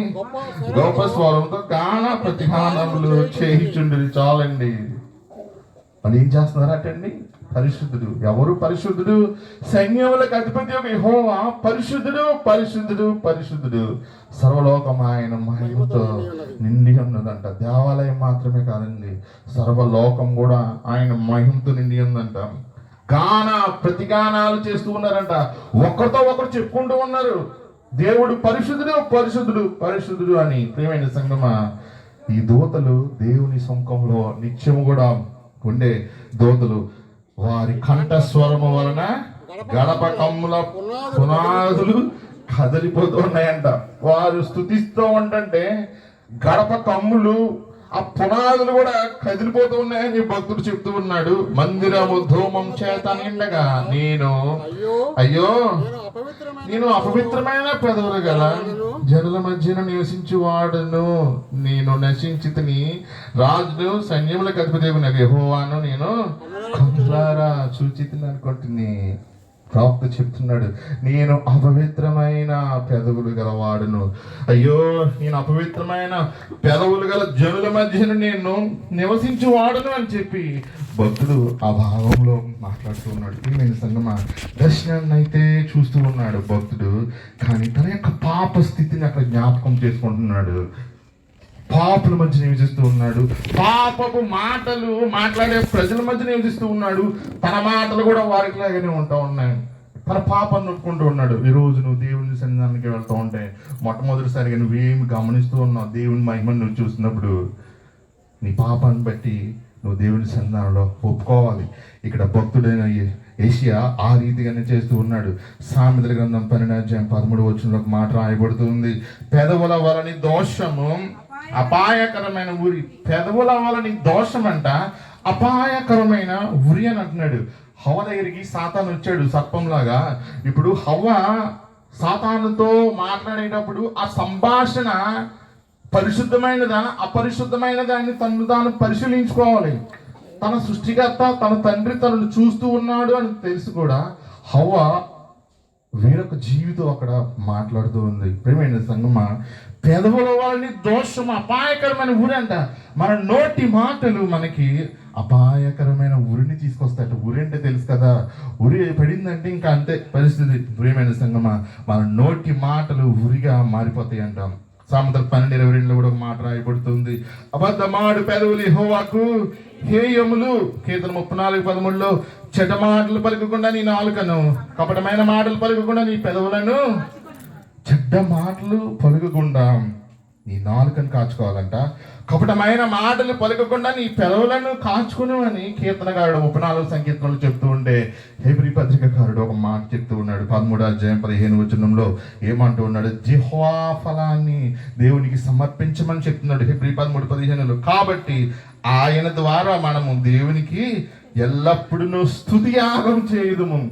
గొప్ప స్వరంతో గాన ప్రతిగానములు చేయుచుండిరి. చాలండి. వాళ్ళు ఏం చేస్తున్నారటండి? పరిశుద్ధుడు. ఎవరు పరిశుద్ధుడు? సైన్యములకు అధిపతి యెహోవా పరిశుద్ధుడు పరిశుద్ధుడు పరిశుద్ధుడు, సర్వలోకం ఆయన మహిమతో నిండి ఉన్నదంట. దేవాలయం మాత్రమే కాదండి, సర్వలోకం కూడా ఆయన మహిమతో నిండి ఉందంట. ప్రతిగానాలు చేస్తూ ఉన్నారంట. ఒకరితో ఒకరు చెప్పుకుంటూ ఉన్నారు, దేవుడు పరిశుద్ధుడు పరిశుద్ధుడు పరిశుద్ధుడు అని. ప్రియమైన సంగమా, ఈ దూతలు దేవుని సముఖంలో నిత్యము కూడా ఉండే దూతలు. వారి కంఠస్వరము వలన గడప కమ్ముల పునాదులు కదిలిపోతూ ఉన్నాయంట. వారు స్తుతిస్తూ ఉంటే గడప కమ్ములు, ఆ పునాదులు కూడా కదిలిపోతూ ఉన్నాయని భక్తుడు చెప్తూ ఉన్నాడు. మందిరము ధూమం చేత నిండగా అయ్యో నేను అపవిత్రమైన పెదవులు గల జనుల మధ్యన నివసించువాడును, నేను నశించితిని. రాజును సైన్యములకు అధిపతి యెహోవాను నేను కన్నులారా చూచితిని అనుకుంటుని. ప్రవక్త చెప్తున్నాడు, నేను అపవిత్రమైన పెదవులు గలవాడును. అయ్యో, నేను అపవిత్రమైన పెదవులు గల జనుల మధ్యన నేను నివసించువాడును అని చెప్పి భక్తుడు ఆ భాగంలో మాట్లాడుతూ ఉన్నాడు. ప్రియమైన సంగమా, దర్శనాన్ని అయితే చూస్తూ ఉన్నాడు భక్తుడు, కానీ తన యొక్క పాప స్థితిని అక్కడ జ్ఞాపకం చేసుకుంటున్నాడు. పాపుల మధ్య నివసిస్తూ ఉన్నాడు. పాపపు మాటలు మాట్లాడే ప్రజల మధ్య నివసిస్తూ ఉన్నాడు. తన మాటలు కూడా వారికి లాగానే ఉంటా ఉన్నాయి. తన పాపాన్ని నొప్పుకుంటూ ఉన్నాడు. ఈ రోజు నువ్వు దేవుని సన్నిధానానికి వెళ్తూ ఉంటే మొట్టమొదటిసారిగా నువ్వేమి గమనిస్తూ ఉన్నావు? దేవుని మహిమను నువ్వు చూసినప్పుడు నీ పాపాన్ని బట్టి నువ్వు దేవుని సన్నిధానంలో ఒప్పుకోవాలి. ఇక్కడ భక్తుడైన యేషయా ఆ రీతిగానే చేస్తూ ఉన్నాడు. సామెతల గ్రంథం 12:13 ఒక మాట రాయబడుతుంది. పెదవుల వలని దోషము అపాయకరమైన ఉరి. పెదవుల వలని దోషం అంట అపాయకరమైన ఉరి అని అంటున్నాడు. హవ్వ దగ్గరికి సాతాను వచ్చాడు సర్పంలాగా. ఇప్పుడు హవ్వ సాతానుతో మాట్లాడేటప్పుడు ఆ సంభాషణ పరిశుద్ధమైనదా అపరిశుద్ధమైనదా అని తను తాను పరిశీలించుకోవాలి. తన సృష్టికర్త తన తండ్రి తనను చూస్తూ ఉన్నాడు అని తెలిసి కూడా హవ్వ వేరొక జీవితం అక్కడ మాట్లాడుతూ ఉంది. ప్రియమైన సంగమా, పెదవుల వాళ్ళని దోషం అపాయకరమైన ఊరంట. మన నోటి మాటలు మనకి అపాయకరమైన ఉరిని తీసుకొస్తాట. ఉరి అంటే తెలుసు కదా, ఉరి పడిందంటే ఇంకా అంతే పరిస్థితి. ప్రియమైన సంగమా, మన నోటి మాటలు ఉరిగా మారిపోతాయి అంటాం. సామెతలు 12:22 కూడా ఒక మాట రాయబడుతుంది, అబద్ధమాడు పెదవులు యెహోవాకు హేయములు. కీర్తన 34:13 చెడ్డ మాటలు పలుకకుండా నీ నాలుకను, కపటమైన మాటలు పలుకకుండా నీ పెదవులను, చెడ్డ మాటలు పలుకకుండా నీ నాలుకను కాచుకోవాలంట, కపటమైన మాటలు పలుకకుండా నీ పెదవులను కాచుకును అని కీర్తనకారుడు 34 సంకీర్తనలు చెప్తూ ఉంటే, హెబ్రీ పత్రికకారుడు ఒక మాట చెప్తూ ఉన్నాడు. 13:15 ఏమంటూ ఉన్నాడు? జిహ్వా ఫలాన్ని దేవునికి సమర్పించమని చెప్తున్నాడు హెబ్రీ 13:15. కాబట్టి ఆయన ద్వారా మనము దేవునికి ఎల్లప్పుడూ స్తుతియాగం చేయుదుము.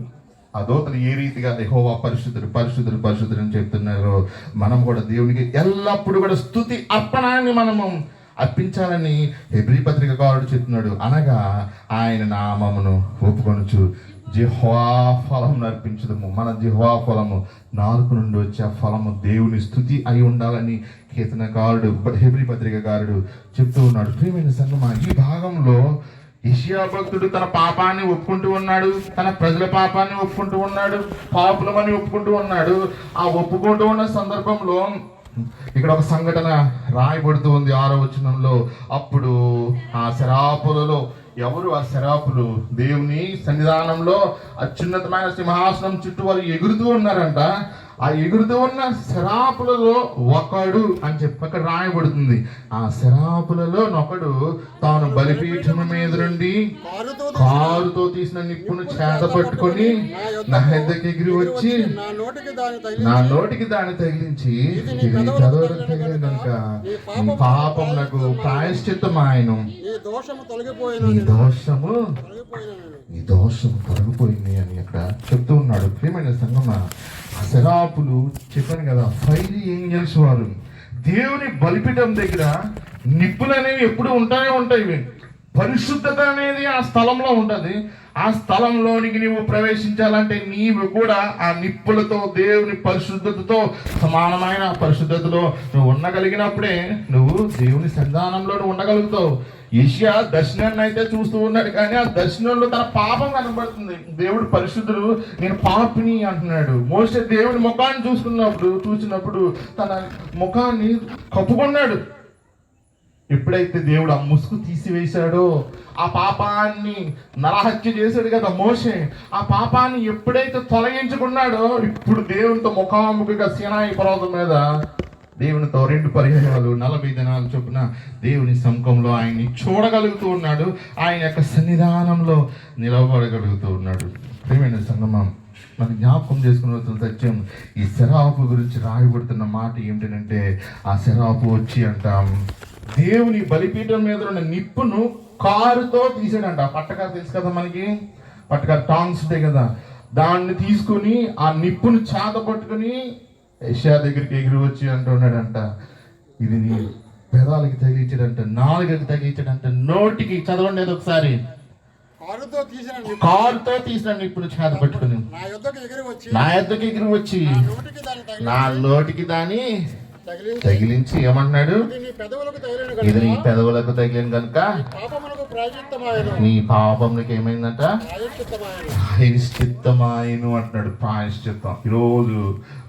ఆ దూతలు ఏ రీతిగా యెహోవా పరిశుద్ధుడు పరిశుద్ధుడు పరిశుద్ధుడు అని చెప్తున్నారో, మనం కూడా దేవునికి ఎల్లప్పుడూ కూడా స్తుతి అర్పణాన్ని మనము అర్పించాలని హెబ్రీ పత్రికకారుడు చెప్తున్నాడు. అనగా ఆయన నామమును ఒప్పుకొనుచు జిహ్వా ఫలమును అర్పించదము. మన జిహ్వా ఫలము, నాలుక నుండి వచ్చే ఫలము దేవుని స్తుతి అయి ఉండాలని కీర్తనకారుడు హెబ్రీ పత్రికకారుడు చెప్తూ ఉన్నాడు. ప్రియమైన సంగమా, ఈ భాగంలో యెషయా భక్తుడు తన పాపాన్ని ఒప్పుకుంటూ ఉన్నాడు, తన ప్రజల పాపాన్ని ఒప్పుకుంటూ ఉన్నాడు, పాపులమని ఒప్పుకుంటూ ఉన్నాడు. ఆ ఒప్పుకుంటూ ఉన్న సందర్భంలో ఇక్కడ ఒక సంఘటన రాయబడుతూ ఉంది 6వ వచనంలో. అప్పుడు ఆ శరాపులలో, ఎవరు ఆ శరాపులు? దేవుని సన్నిధానంలో అత్యున్నతమైన సింహాసనం చుట్టూ వారు ఎగురుతూ ఉన్నారంట. ఆ ఎగురుతూ ఉన్న శరాపులలో ఒకడు అని చెప్పి అక్కడ రాయబడుతుంది. ఆ శరాపులలో ఒకడు తాను బలిపీఠం మీద నుండి కారుతో తీసిన నిప్పును చేత పట్టుకొని నా హెద్దకి ఎగిరి వచ్చి నా నోటికి దాన్ని తగిలించి, ఇది చదవడం తగిలిన కనుక నీ పాపం నాకు ప్రాయశ్చిత్తమాయను, నీ దోషము తొలగిపోయింది అని అక్కడ చెప్తూ ఉన్నాడు. ప్రియమైన సంగమా, ఆ శరాపులు చెప్పాను కదా, ఫైరీ ఏంజల్స్ వారు. దేవుని బలిపీఠం దగ్గర నిప్పులు అనేవి ఎప్పుడు ఉంటాయి. పరిశుద్ధత అనేది ఆ స్థలంలో ఉంటుంది. ఆ స్థలంలోనికి నీవు ప్రవేశించాలంటే నీవు కూడా ఆ నిప్పులతో, దేవుని పరిశుద్ధతతో సమానమైన పరిశుద్ధతలో నువ్వు ఉండగలిగినప్పుడే నువ్వు దేవుని సన్నిధానంలో ఉండగలుగుతావు. యెషయా దర్శనాన్ని అయితే చూస్తూ ఉన్నాడు, కానీ ఆ దర్శనంలో తన పాపం కనబడుతుంది. దేవుడు పరిశుద్ధుడు, నేను పాపిని అంటున్నాడు. మోషే దేవుని ముఖాన్ని చూసినప్పుడు తన ముఖాన్ని కప్పుకున్నాడు. ఎప్పుడైతే దేవుడు ఆ ముసుగు తీసివేశాడో, ఆ పాపాన్ని నరహత్య చేశాడు కదా మోషే, ఆ పాపాన్ని ఎప్పుడైతే తొలగించుకున్నాడో, ఇప్పుడు దేవునితో ముఖాముఖిగా సీనాయి పర్వతం మీద దేవునితో 2 పర్యాయాలు 40 దినాలు చొప్పున దేవుని సముఖంలో ఆయన్ని చూడగలుగుతూ ఉన్నాడు. ఆయన యొక్క సన్నిధానంలో నిలబడగలుగుతూ ఉన్నాడు. ప్రియమైన సంగమం, మనం జ్ఞాపకం చేసుకున్న సత్యం, ఈ శరాపు గురించి రాయబడుతున్న మాట ఏమిటంటే, ఆ శరాపు వచ్చి అంటాం దేవుని బలిపీఠం మీద ఉన్న నిప్పును కారుతో తీసాడంట. పట్టకారు తెలుసు కదా మనకి, పట్టకారు టాంగ్స్ ఉంటాయి కదా, దాన్ని తీసుకుని ఆ నిప్పును చేత పట్టుకుని యెషయా దగ్గరికి ఎగిరి వచ్చి అంటున్నాడంట, ఇది నీ పెదాలకి తగిలించాడంట, నాలుగకి తగిలించాడంట, నోటికి. చదవండి అది ఒకసారి. కారుతో తీసిన నిప్పును చేత పట్టుకుని నా యొద్దకు ఎగిరి వచ్చి నా నోటికి దాన్ని తగిలించి ఏమంటున్నాడు? ఇది నీ పెదవులకు తగిలిన కనుక నీ పాపములకు ఏమైందంట? ప్రాయశ్చిత్తమాయను అంటున్నాడు. ప్రాయశ్చిత్తం. ఈరోజు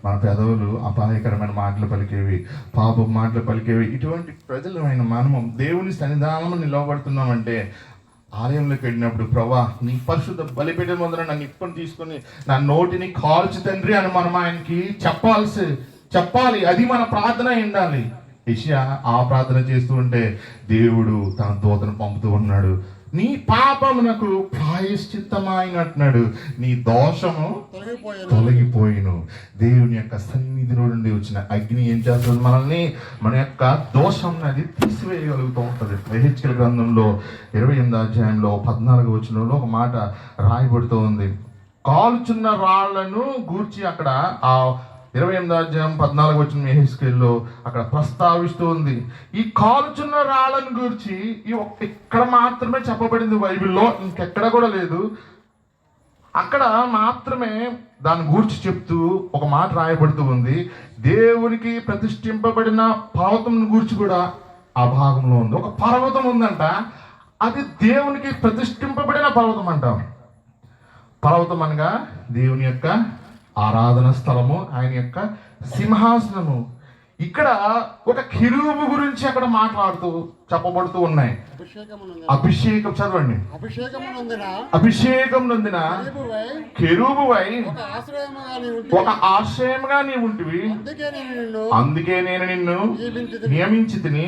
మన పెదవులు అపాయకరమైన మాటలు పలికేవి, పాప మాటలు పలికేవి. ఇటువంటి ప్రజలమైన మనము దేవుని సన్నిధానంలో నిలవబడుతున్నామంటే, ఆలయంలోకి వెళ్ళినప్పుడు, ప్రభా నీ పరిశుద్ధ బలిపీఠం ముందర నా నిప్పును తీసుకొని నా నోటిని కాల్చు తండ్రి అని మనం ఆయనకి చెప్పాలి. అది మన ప్రార్థన ఉండాలి. యెషయా ఆ ప్రార్థన చేస్తూ ఉంటే దేవుడు తన దూతను పంపుతూ ఉన్నాడు. నీ పాపమునకు ప్రాయశ్చిత్తమైనట్టున్నాడు, నీ దోషము తొలగిపోయిను. దేవుని యొక్క సన్నిధిలో నుండి వచ్చిన అగ్ని ఏం చేస్తుంది? మనల్ని, మన యొక్క దోషం అది తీసివేయగలుగుతూ ఉంటుంది. యెహెజ్కేలు గ్రంథంలో 28వ అధ్యాయంలో 14వ వచనంలో ఒక మాట రాయబడుతూ ఉంది. కాల్చున్న రాళ్లను గూర్చి అక్కడ ఆ 28వ అధ్యాయం 14వ వచనం యెహెజ్కేలులో అక్కడ ప్రస్తావిస్తూ ఉంది. ఈ కాల్చున్న రాళ్ళను గురించి ఇక్కడ మాత్రమే చెప్పబడింది బైబిల్లో, ఇంకెక్కడ కూడా లేదు. అక్కడ మాత్రమే దాని గురించి చెప్తూ ఒక మాట రాయబడుతూ ఉంది. దేవునికి ప్రతిష్ఠింపబడిన పర్వతం గురించి కూడా ఆ భాగంలో ఉంది. ఒక పర్వతం ఉందంట. అది దేవునికి ప్రతిష్ఠింపబడిన పర్వతం అంటాం. పర్వతం అనగా దేవుని యొక్క ఆరాధన స్థలము, ఆయన యొక్క సింహాసనము. ఇక్కడ ఒక కెరూబు గురించి అక్కడ చెప్పబడుతూ ఉన్నాయి. అభిషేకం చదవండి. అభిషేకం నొందిన కెరూబువై ఒక ఆశ్రయముగా నీ ఉంటివి, అందుకే నేను నిన్ను నియమించి తిని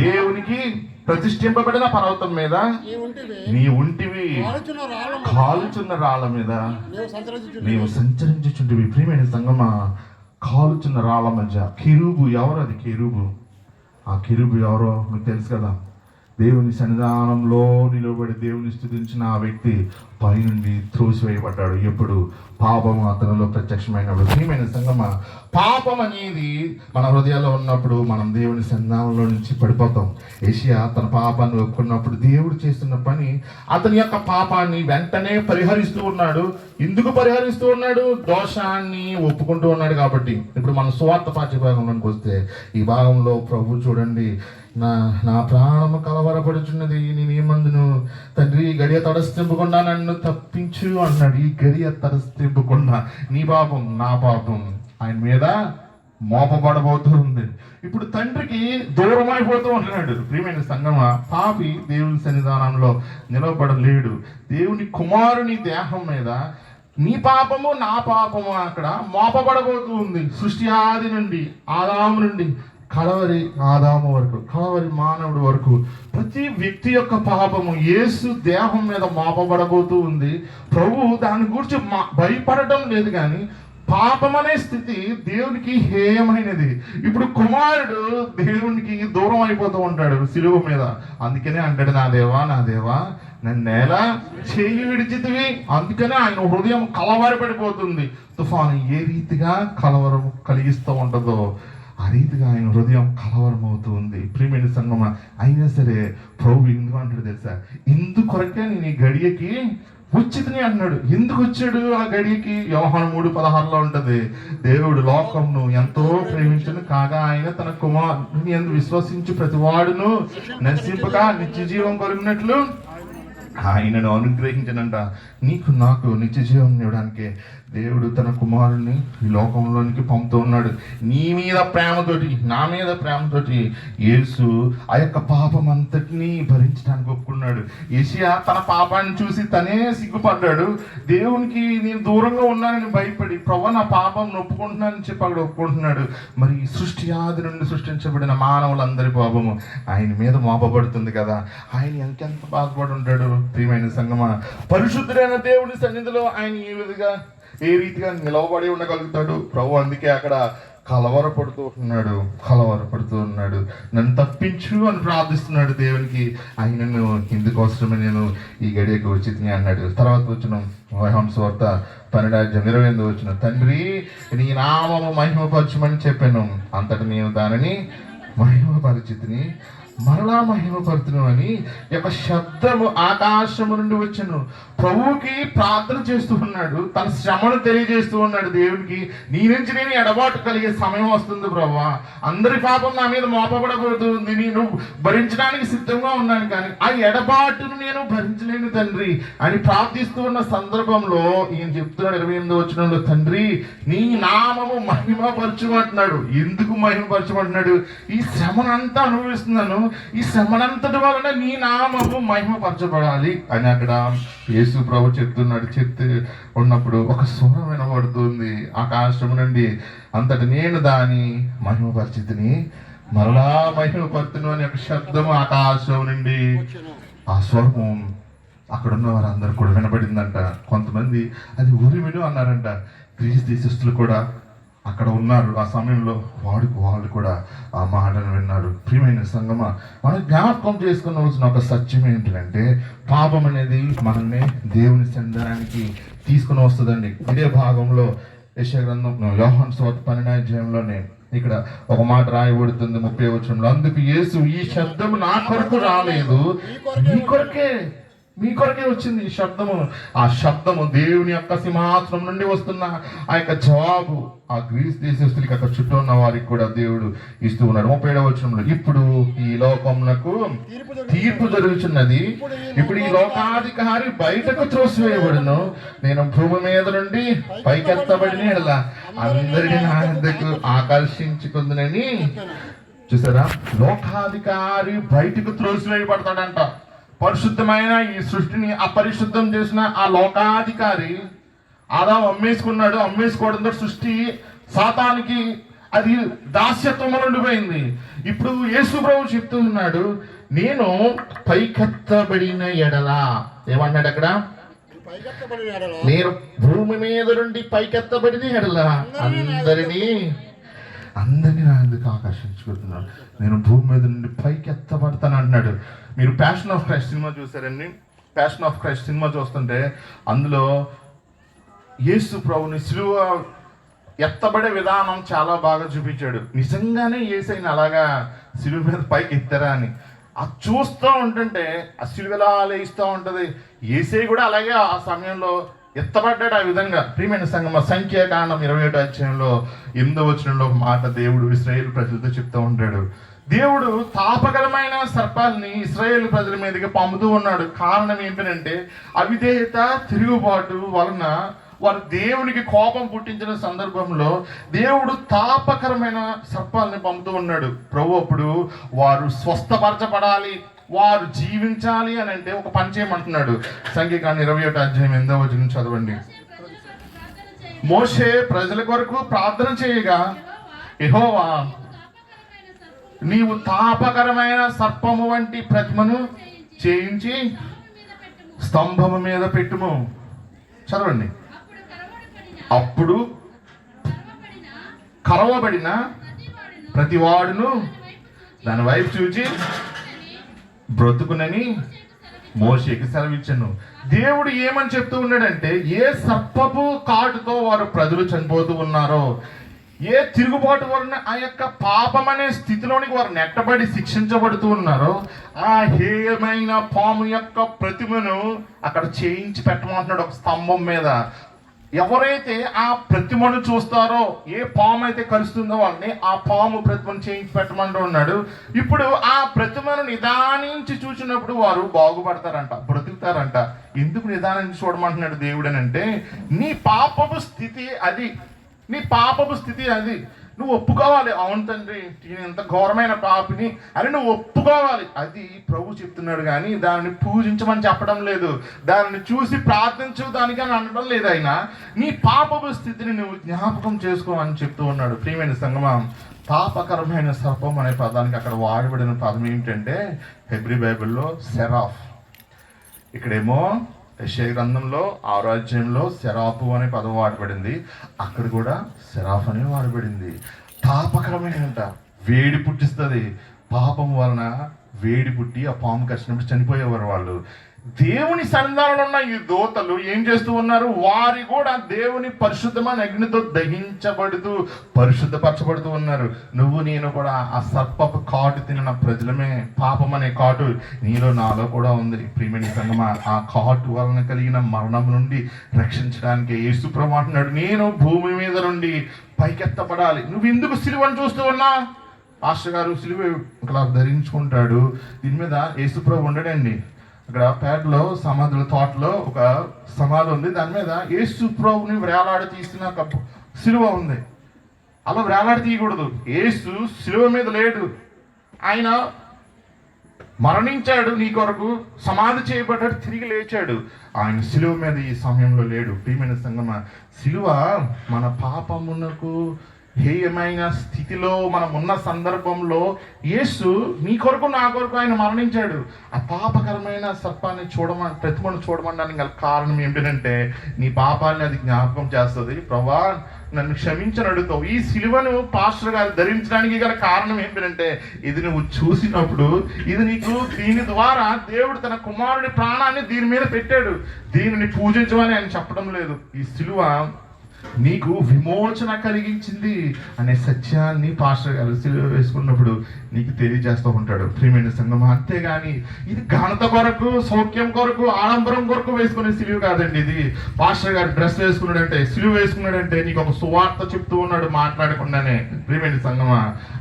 దేవునికి ప్రతిష్ఠింపబడిన పర్వతం మీద నీ ఉంటివి, కాలుచున్న రాళ్ళ మీద నీవు సంచరించుచుంటివి. ప్రియమైన సంగమా, కాలుచున్న రాళ్ళ మధ్య కెరూబు ఎవరు? అది కెరూబు. ఆ కెరూబు ఎవరో మీకు తెలుసు కదా. దేవుని సన్నిధానంలో నిలబడి దేవుని స్తుతించిన ఆ వ్యక్తి పైనుండి త్రోసివేయబడ్డాడు. ఎప్పుడు? పాపం అతనిలో ప్రత్యక్షమైనప్పుడు. ప్రియమైన సంగమా, పాపం అనేది మన హృదయాల్లో ఉన్నప్పుడు మనం దేవుని సన్నిధానంలో నుంచి పడిపోతాం. యేషయా తన పాపాన్ని ఒప్పుకున్నప్పుడు దేవుడు చేస్తున్న పని, అతని యొక్క పాపాన్ని వెంటనే పరిహరిస్తూ ఉన్నాడు. ఎందుకు పరిహరిస్తూ ఉన్నాడు? దోషాన్ని ఒప్పుకుంటూ ఉన్నాడు కాబట్టి. ఇప్పుడు మన స్వార్థ పాఠ్య భాగంలోకి వస్తే ఈ భాగంలో ప్రభు చూడండి, నా ప్రాణము కలవరపడుచున్నది, నేనేమందును తండ్రి, గడియ తడస్తింపకుండా నన్ను తప్పించు అన్నాడు. ఈ గడియ తడస్తింపకుండా నీ పాపం నా పాపం ఆయన మీద మోపబడబోతూ ఉంది. ఇప్పుడు తండ్రికి దూరం అయిపోతూ ఉంటున్నాడు. ప్రియమైన సంగమా, పాపి దేవుని సన్నిధానంలో నిలవబడలేడు. దేవుని కుమారుని దేహం మీద నీ పాపము నా పాపము అక్కడ మోపబడబోతూ ఉంది. సృష్టి ఆది నుండి, ఆదాము నుండి కలవరి ఆదాము వరకు, కలవరి మానవుడి వరకు ప్రతి వ్యక్తి యొక్క పాపము యేసు దేహం మీద మోపబడబోతూ ఉంది. ప్రభు దాని గురించి భయపడటం లేదు, కానీ పాపం అనే స్థితి దేవునికి హేయమైనది. ఇప్పుడు కుమారుడు దేవునికి దూరం అయిపోతూ ఉంటాడు సిలువ మీద. అందుకనే అంటాడు, నా దేవా నా దేవా నన్ను ఎలా చేయి విడిచితివి. అందుకనే ఆయన హృదయం కలవరపడిపోతుంది. తుఫాను ఏ రీతిగా కలవరం కలిగిస్తూ ఉంటుందో ఆ రీతిగా ఆయన హృదయం కలవరం అవుతూ ఉంది. ప్రియమైన సంగమా, అయినా సరే ప్రభు ఎందుకు అంటాడు తెలుసా? ఇందుకొరకే నేను ఈ గడియకి వచ్చిందని అన్నాడు. ఎందుకు వచ్చాడు ఆ గడియకి? యోహాను 3:16 ఉంటది, దేవుడు లోకంను ఎంతో ప్రేమించను కాగా ఆయన తన కుమారుని యందు విశ్వసించు ప్రతి వాడును నశింపక నిత్య జీవం కలిగినట్లు ఆయనను అనుగ్రహించనంట. నీకు నాకు నిత్య జీవం ఇవ్వడానికి దేవుడు తన కుమారుని ఈ లోకంలోనికి పంపుతూ ఉన్నాడు. నీ మీద ప్రేమతోటి, నా మీద ప్రేమతోటి యేసు ఆ యొక్క పాపం అంతటినీ భరించడానికి ఒప్పుకున్నాడు. యేషయా తన పాపాన్ని చూసి తనే సిగ్గుపడ్డాడు. దేవునికి నేను దూరంగా ఉన్నానని భయపడి ప్రభు నా పాపం ఒప్పుకుంటున్నానని చెప్పి అక్కడ ఒప్పుకుంటున్నాడు. మరి సృష్టి ఆది నుండి సృష్టించబడిన మానవులందరి పాపము ఆయన మీద మోపబడుతుంది కదా. ఆయన ఎంకెంత బాధపడి ఉంటాడు. ప్రియమైన సంగమా, పరిశుద్ధుడైన దేవుని సన్నిధిలో ఆయన ఏ రీతిగా నిలవబడి ఉండగలుగుతాడు ప్రభు? అందుకే అక్కడ కలవరపడుతూ ఉన్నాడు. నన్ను తప్పించు అని ప్రార్థిస్తున్నాడు దేవునికి. ఆయనను ఇందుకోసమే నేను ఈ గడియకు వచ్చి అన్నాడు. తర్వాత వచ్చిన యోహాను సువార్త 12:28 తండ్రి నీ నామము మహిమపరచమని చెప్పాను, అంతటి నేను దానిని మహిమపరిచితిని, మరలా మహిమపడుతును అని యొక్క శబ్దము ఆకాశము నుండి వచ్చాను. ప్రభువుకి ప్రార్థన చేస్తూ ఉన్నాడు, తన శ్రమను తెలియజేస్తూ ఉన్నాడు దేవునికి. నీ నుంచి నేను ఎడబాటు కలిగే సమయం వస్తుంది ప్రభువా, అందరి పాపం నా మీద మోపబడబోతుంది, నేను భరించడానికి సిద్ధంగా ఉన్నాను, కానీ ఆ ఎడబాటును నేను భరించలేను తండ్రి అని ప్రార్థిస్తూ ఉన్న సందర్భంలో ఈయన చెప్తున్నాడు 28వ వచనంలో, తండ్రి నీ నామము మహిమపరచమంటున్నాడు. ఎందుకు మహిమపరచమంటున్నాడు? ఈ శ్రమనంతా అనుభవిస్తున్నాను, ఈ శ్రమనంతటి వలన నీ నామము మహిమపరచబడాలి అని అక్కడ యేసు ప్రభు చెప్తున్నాడు. చెప్తే ఉన్నప్పుడు ఒక స్వరం వినబడుతుంది ఆకాశం నుండి, అంతటి నేను దాని మహిమపరిచితిని, మరలా మహిమపరుతును అని ఒక శబ్దము ఆకాశం నుండి. ఆ స్వరము అక్కడ ఉన్న వారందరూ కూడా వినబడిందంట. కొంతమంది అది ఉరిమిను అన్నారంట. గ్రీస్ దేశస్తులు కూడా అక్కడ ఉన్నారు ఆ సమయంలో, వాళ్ళు కూడా ఆ మాటను విన్నారు. ప్రియమైన సంగమా, మనం జ్ఞాపకం చేసుకునవలసిన ఒక సత్యం ఏంటంటే, పాపం అనేది మనల్ని దేవుని సన్నిధానానికి తీసుకుని వస్తుందండి. ఇదే భాగంలో యెషయా గ్రంథం యోహాను సువార్త 12వ ఇక్కడ ఒక మాట రాయబడుతుంది 30వ వచనంలో, అందుకు యేసు ఈ శబ్దము నా కొరకు రాలేదు, నీ కొరకే మీ కొరకే వచ్చింది ఈ శబ్దము. ఆ శబ్దము దేవుని యొక్క సింహాసనం నుండి వస్తున్న ఆ యొక్క జవాబు ఆ గ్రీస్ దేశస్తులకి అక్కడ చుట్టూ ఉన్న వారికి కూడా దేవుడు ఇస్తూ ఉన్నాడు. 37వ వచనంలో, ఇప్పుడు ఈ లోకమునకు తీర్పు జరుగుతున్నది, ఇప్పుడు ఈ లోకాధికారి బయటకు త్రోసివేయబడును, నేను భూమి మీద నుండి పైకెత్తబడిన ఎడల అందరినీ నా వద్దకు ఆకర్షించుకుందునని. చూసారా, లోకాధికారి బయటకు త్రోసివేయబడతాడంట. పరిశుద్ధమైన ఈ సృష్టిని అపరిశుద్ధం చేసిన ఆ లోకాధికారి ఆదాము అమ్మేసుకున్నాడు. అమ్మేసుకోవడంతో సృష్టి సాతానికి అది దాస్యత్వంలో ఉండిపోయింది. ఇప్పుడు యేసు ప్రభు చెప్తూ ఉన్నాడు, నేను పైకెత్తబడిన ఎడలా, ఏమన్నాడు అక్కడ, నేను భూమి మీద నుండి పైకెత్తబడిన ఎడలా అందరినీ నా ఎందుకు ఆకర్షించుకుంటున్నాను, నేను భూమి మీద నుండి పైకి ఎత్తబడతాను అంటున్నాడు. మీరు ప్యాషన్ ఆఫ్ క్రైస్ట్ సినిమా చూసారండి. ప్యాషన్ ఆఫ్ క్రైస్ట్ సినిమా చూస్తుంటే అందులో యేసు ప్రభుని సిలువ ఎత్తబడే విధానం చాలా బాగా చూపించాడు. నిజంగానే యేసయ్యని అలాగా సిలువ మీద పైకి ఎత్తారా అని అది చూస్తూ ఉంటుంటే ఆ సిలువలా లేస్తూ ఉంటుంది. యేసయ్య కూడా అలాగే ఆ సమయంలో ఎత్తబడ్డాడు ఆ విధంగా. ప్రియమైన సంగమ, సంఖ్యాకాండం 27వ అధ్యాయంలో 8వ వచనంలో ఒక మాట దేవుడు ఇశ్రాయేలు ప్రజలతో చెప్తూ ఉంటాడు. దేవుడు తాపకరమైన సర్పాలని ఇశ్రాయేలు ప్రజల మీదకి పంపుతూ ఉన్నాడు. కారణం ఏంటంటే అవిధేయత, తిరుగుబాటు వలన వారు దేవునికి కోపం పుట్టించిన సందర్భంలో దేవుడు తాపకరమైన సర్పాలని పంపుతూ ఉన్నాడు. ప్రభు అప్పుడు వారు స్వస్థపరచబడాలి, వారు జీవించాలి అని అంటే ఒక పని చేయమంటున్నాడు. సంఖ్యాకాండం 21వ అధ్యాయం 8వ వచనం చదవండి. మోషే ప్రజల కొరకు ప్రార్థన చేయగా, యెహోవా నీవు తాపకరమైన సర్పము వంటి ప్రతిమను చేయించి స్తంభము మీద పెట్టుము. చదవండి. అప్పుడు కరవబడిన ప్రతివాడును దాని వైపు చూచి బ్రతుకునని మోషేకి సెలవిచ్చాను. దేవుడు ఏమని చెప్తూ ఉన్నాడంటే, ఏ సర్పపు కాటుతో వారు ప్రజలు చనిపోతూ ఉన్నారో, ఏ తిరుగుబాటు వలన ఆ యొక్క పాపం అనే స్థితిలోనికి వారు నెట్టబడి శిక్షించబడుతూ ఉన్నారో, ఆ హేయమైన పాము యొక్క ప్రతిమను అక్కడ చేయించి పెట్టమంటున్నాడు ఒక స్తంభం మీద. ఎవరైతే ఆ ప్రతిమను చూస్తారో, ఏ పాము అయితే కలుస్తుందో వాళ్ళని ఆ పాము ప్రతిమను చేయించి పెట్టమంటూ ఉన్నాడు. ఇప్పుడు ఆ ప్రతిమను నిదానించి చూసినప్పుడు వారు బాగుపడతారంట, బ్రతుకుతారంట. ఎందుకు నిదానించి చూడమంటున్నాడు దేవుడు అని అంటే, నీ పాపపు స్థితి అది, నీ పాపపు స్థితి అది. నువ్వు ఒప్పుకోవాలి. అవును తండ్రి, నేను ఎంత ఘోరమైన పాపిని అని నువ్వు ఒప్పుకోవాలి. అది ప్రభు చెప్తున్నాడు. కానీ దాన్ని పూజించమని చెప్పడం లేదు, దానిని చూసి ప్రార్థించు దానికి అని అనడం లేదు. అయినా నీ పాపపు స్థితిని నువ్వు జ్ఞాపకం చేసుకో అని చెప్తూ ఉన్నాడు. ప్రియమైన సంగమం, పాపకరమైన సర్పం అనే పదానికి అక్కడ వాడబడిన పదం ఏంటంటే హెబ్రీ బైబిల్లో సెరాఫ్. ఇక్కడేమో యెషయా గ్రంథంలో 6వ అధ్యాయంలో సెరాఫు అనే పదం వాడబడింది, అక్కడ కూడా సెరాఫ్ అనే వాడబడింది. తాపకరమైన వేడి పుట్టిస్తుంది. పాపం వలన వేడి పుట్టి ఆ పాము కరిచినప్పుడు చనిపోయేవారు వాళ్ళు. దేవుని సన్నిధానంలో ఉన్న ఈ దూతలు ఏం చేస్తూ ఉన్నారు, వారి కూడా దేవుని పరిశుద్ధమైన అగ్నితో దహించబడుతూ పరిశుద్ధపరచబడుతూ ఉన్నారు. నువ్వు నేను కూడా ఆ సర్పపు కాటు తిన్న ప్రజలమే. పాపం అనే కాటు నీలో నాలో కూడా ఉంది. ప్రియమైన సంగమా, ఆ కాటు వలన కలిగిన మరణం నుండి రక్షించడానికి యేసు ప్రభువు అంటున్నాడు, నేను భూమి మీద నుండి పైకెత్తపడాలి. నువ్వు ఎందుకు సిలువను చూస్తూ ఉన్నా? పాస్టర్ గారు సిలువ ఇలా ధరించుకుంటాడు, దీని మీద యేసు ప్రభు ఉండడండి. అక్కడ పేటలో సమాధుల తోటలో ఒక సమాధి ఉంది, దాని మీద యేసు ప్రభుని వేలాడి తీసిన ఒక సిలువ ఉంది. అలా వేలాడి తీయకూడదు. యేసు సిలువ మీద లేడు, ఆయన మరణించాడు నీ కొరకు, సమాధి చేయబడ్డాడు, తిరిగి లేచాడు. ఆయన సిలువ మీద ఈ సమయంలో లేడు. ప్రియమైన సంగమా, సిలువ మన పాపమునకు హేయమైన స్థితిలో మనం ఉన్న సందర్భంలో యేసు నీ కొరకు నా కొరకు ఆయన మరణించాడు. ఆ పాపకరమైన సర్పాన్ని ప్రతిమను చూడమనడానికి గల కారణం ఏంటంటే నీ పాపాన్ని అది జ్ఞాపకం చేస్తుంది. ప్రభువా నన్ను క్షమించని అడుగుతావు. ఈ సిలువను పాస్టర్ గారు ధరించడానికి గల కారణం ఏంటంటే, ఇది నువ్వు చూసినప్పుడు ఇది నీకు, దీని ద్వారా దేవుడు తన కుమారుడి ప్రాణాన్ని దీని మీద పెట్టాడు, దీనిని పూజించమని ఆయన చెప్పడం లేదు. ఈ సిలువ నీకు విమోచన కలిగించింది అనే సత్యాన్ని పాస్టర్ గారు సిలువ వేసుకున్నప్పుడు నీకు తెలియజేస్తూ ఉంటాడు ప్రియమైన సంఘం. అంతేగాని ఇది ఘనత కొరకు, సౌఖ్యం కొరకు, ఆడంబరం కొరకు వేసుకునే సిలువ కాదండి. ఇది పాస్టర్ గారు డ్రెస్ వేసుకున్నాడంటే, సిలువ వేసుకున్నాడంటే నీకు ఒక సువార్త చెప్తూ ఉన్నాడు మాట్లాడకుండానే. ప్రియమైన సంఘమా,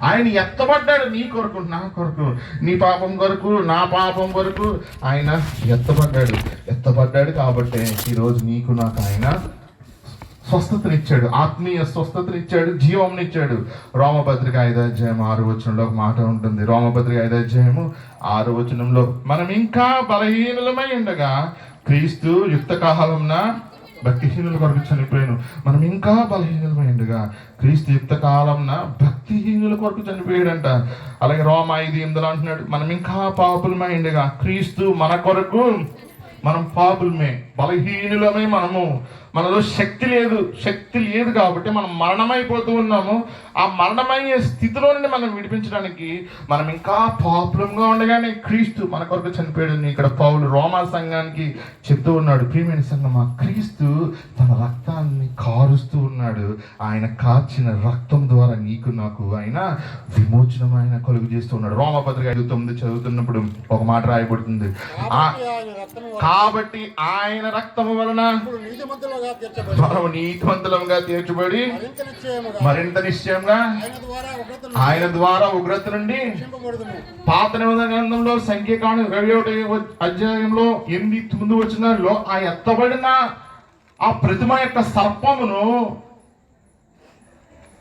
ఆయన ఎత్తబడ్డాడు నీ కొరకు, నా కొరకు, నీ పాపం కొరకు, నా పాపం కొరకు ఆయన ఎత్తబడ్డాడు కాబట్టి ఈరోజు నీకు నాకు ఆయన స్వస్థతనిచ్చాడు, ఆత్మీయ స్వస్థతనిచ్చాడు, జీవంనిచ్చాడు. రోమపత్రిక 5:6 ఒక మాట ఉంటుంది. రోమపత్రిక 5:6 మనం ఇంకా బలహీనులమై ఉండగా క్రీస్తు యుక్త కాలంన భక్తిహీనుల కొరకు చనిపోయాను. మనం ఇంకా బలహీనులమై ఉండగా క్రీస్తు యుక్త కాలంన భక్తిహీనుల కొరకు చనిపోయాడంట. అలాగే రోమ 5:8 అంటున్నాడు, మనం ఇంకా పాపులమై ఉండగా క్రీస్తు మన కొరకు, మనం పాపులమే, బలహీనులమే, మనలో శక్తి లేదు కాబట్టి మనం మరణమైపోతూ ఉన్నాము. ఆ మరణమయ్యే స్థితిలో నుండి మనం విడిపించడానికి మనం ఇంకా పాపులంగా ఉండగానే క్రీస్తు మన కొరకు చనిపోయాడని ఇక్కడ పౌలు రోమా సంఘానికి చెప్తూ ఉన్నాడు. ప్రియమైన సంఘమా, క్రీస్తు తన రక్తాన్ని కారుస్తూ ఉన్నాడు. ఆయన కార్చిన రక్తం ద్వారా నీకు నాకు ఆయన విమోచనం ఆయన కలుగు చేస్తూ ఉన్నాడు. రోమపత్రిక 5:9 చదువుతున్నప్పుడు ఒక మాట రాయబడుతుంది, కాబట్టి ఆయన రక్తము వలన మనము నీతిమంతులుగా తీర్చబడి మరింత నిశ్చయంగా ఆయన ద్వారా ఉగ్రత నుండి పాత నిబంధన గ్రంథంలో సంఖ్యాకాండం 21:8 ఆ ఎత్తబడిన ఆ ప్రతిమ యొక్క సర్పమును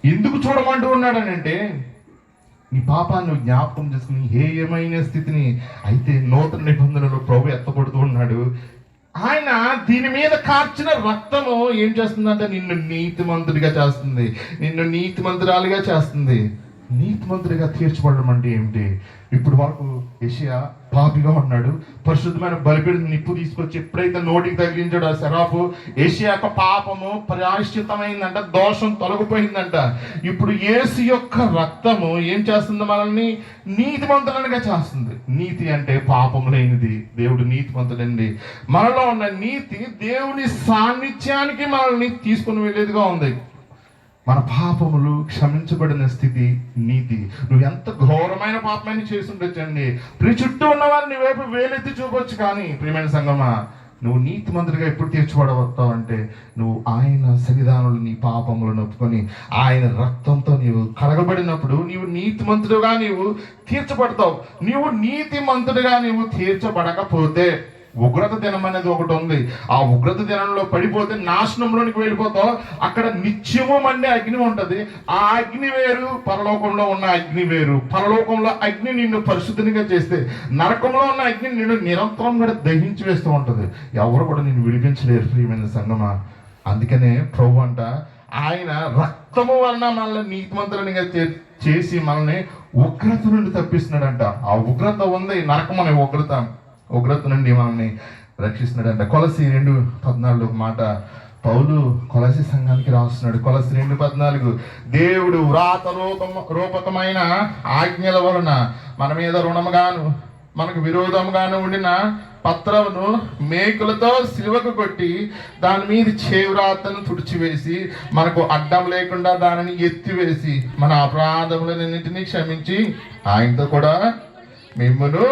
ఎందుకు చూడమంటూ ఉన్నాడనంటే, నీ పాపాన్ని జ్ఞాపకం చేసుకుని ఏమైన స్థితిని అయితే నూతన నిబంధనలో ప్రభు ఎత్తబడుతూ ఉన్నాడు. ఆయన దీని మీద కార్చిన రక్తము ఏం చేస్తుందంటే నిన్ను నీతిమంతుడిగా చేస్తుంది, నిన్ను నీతిమంతురాలుగా చేస్తుంది. నీతిమంతుడిగా తీర్చబడడం అంటే ఏమిటి? ఇప్పుడు వరకు యెషయా పాపిగా ఉన్నాడు, పరిశుద్ధమైన బలిపీఠం నిప్పు తీసుకొచ్చి ఎప్పుడైతే నోటికి తగిలించాడు ఆ శరాఫు, యెషయా యొక్క పాపము ప్రాయశ్చిత్తమైందంట, దోషం తొలగిపోయిందంట. ఇప్పుడు యేసు యొక్క రక్తము ఏం చేస్తుంది? మనల్ని నీతిమంతులుగా చేస్తుంది. నీతి అంటే పాపం లేనిది, దేవుడు నీతిమంతుడండి. మనలో ఉన్న నీతి దేవుని సాన్నిధ్యానికి మనల్ని తీసుకుని వెళ్ళేదిగా ఉంది. మన పాపములు క్షమించబడిన స్థితి నీతి. నువ్వు ఎంత ఘోరమైన పాపమైన చేసి ఉండొచ్చండి, చుట్టూ ఉన్న వారిని వైపు వేలెత్తి చూపొచ్చు, కానీ ప్రియమైన సంగమా, నువ్వు నీతిమంతుడిగా ఎప్పుడు తీర్చబడవస్తావు అంటే నువ్వు ఆయన సన్నిధానంలో నీ పాపములను ఒప్పుకొని ఆయన రక్తంతో నీవు కడగబడినప్పుడు నీవు నీతిమంతుడుగా నీవు తీర్చబడతావు. నీవు నీతిమంతుడిగా నీవు తీర్చబడకపోతే ఉగ్రత దినం అనేది ఒకటి ఉంది. ఆ ఉగ్రత దినంలో పడిపోతే నాశనంలోనికి వెళ్ళిపోతావు. అక్కడ నిత్యము మండే అగ్ని ఉంటది. ఆ అగ్ని వేరు, పరలోకంలో ఉన్న అగ్ని వేరు. పరలోకంలో అగ్ని నిన్ను పరిశుద్ధిగా చేస్తే, నరకంలో ఉన్న అగ్ని నిన్ను నిరంతరం కూడా దహించి వేస్తూ ఉంటది. ఎవరు కూడా నిన్ను విడిపించలేరు ప్రియమైన సంగమా. అందుకనే ప్రభు అంట ఆయన రక్తము వలన మనల్ని నీతిమంతులుగా చేసి మనల్ని ఉగ్రత నుండి తప్పిస్తున్నాడంట. ఆ ఉగ్రత ఉంది, నరకం అనే ఉగ్రత నుండి మనల్ని రక్షిస్తున్నాడంట. కొలసి 2:14 మాట పౌలు కొలసి సంఘానికి రాస్తున్నాడు. కొలసి 2:14, దేవుడు వ్రాత రూపకమైన ఆజ్ఞల వలన మన మీద రుణముగాను మనకు విరోధముగాను ఉండిన పత్రమును మేకులతో సిలువకు కొట్టి దాని మీద చేవ్రాతను తుడిచివేసి మనకు అడ్డం లేకుండా దానిని ఎత్తివేసి మన అపరాధములన్నింటినీ క్షమించి ఆయనతో కూడా మిమ్మును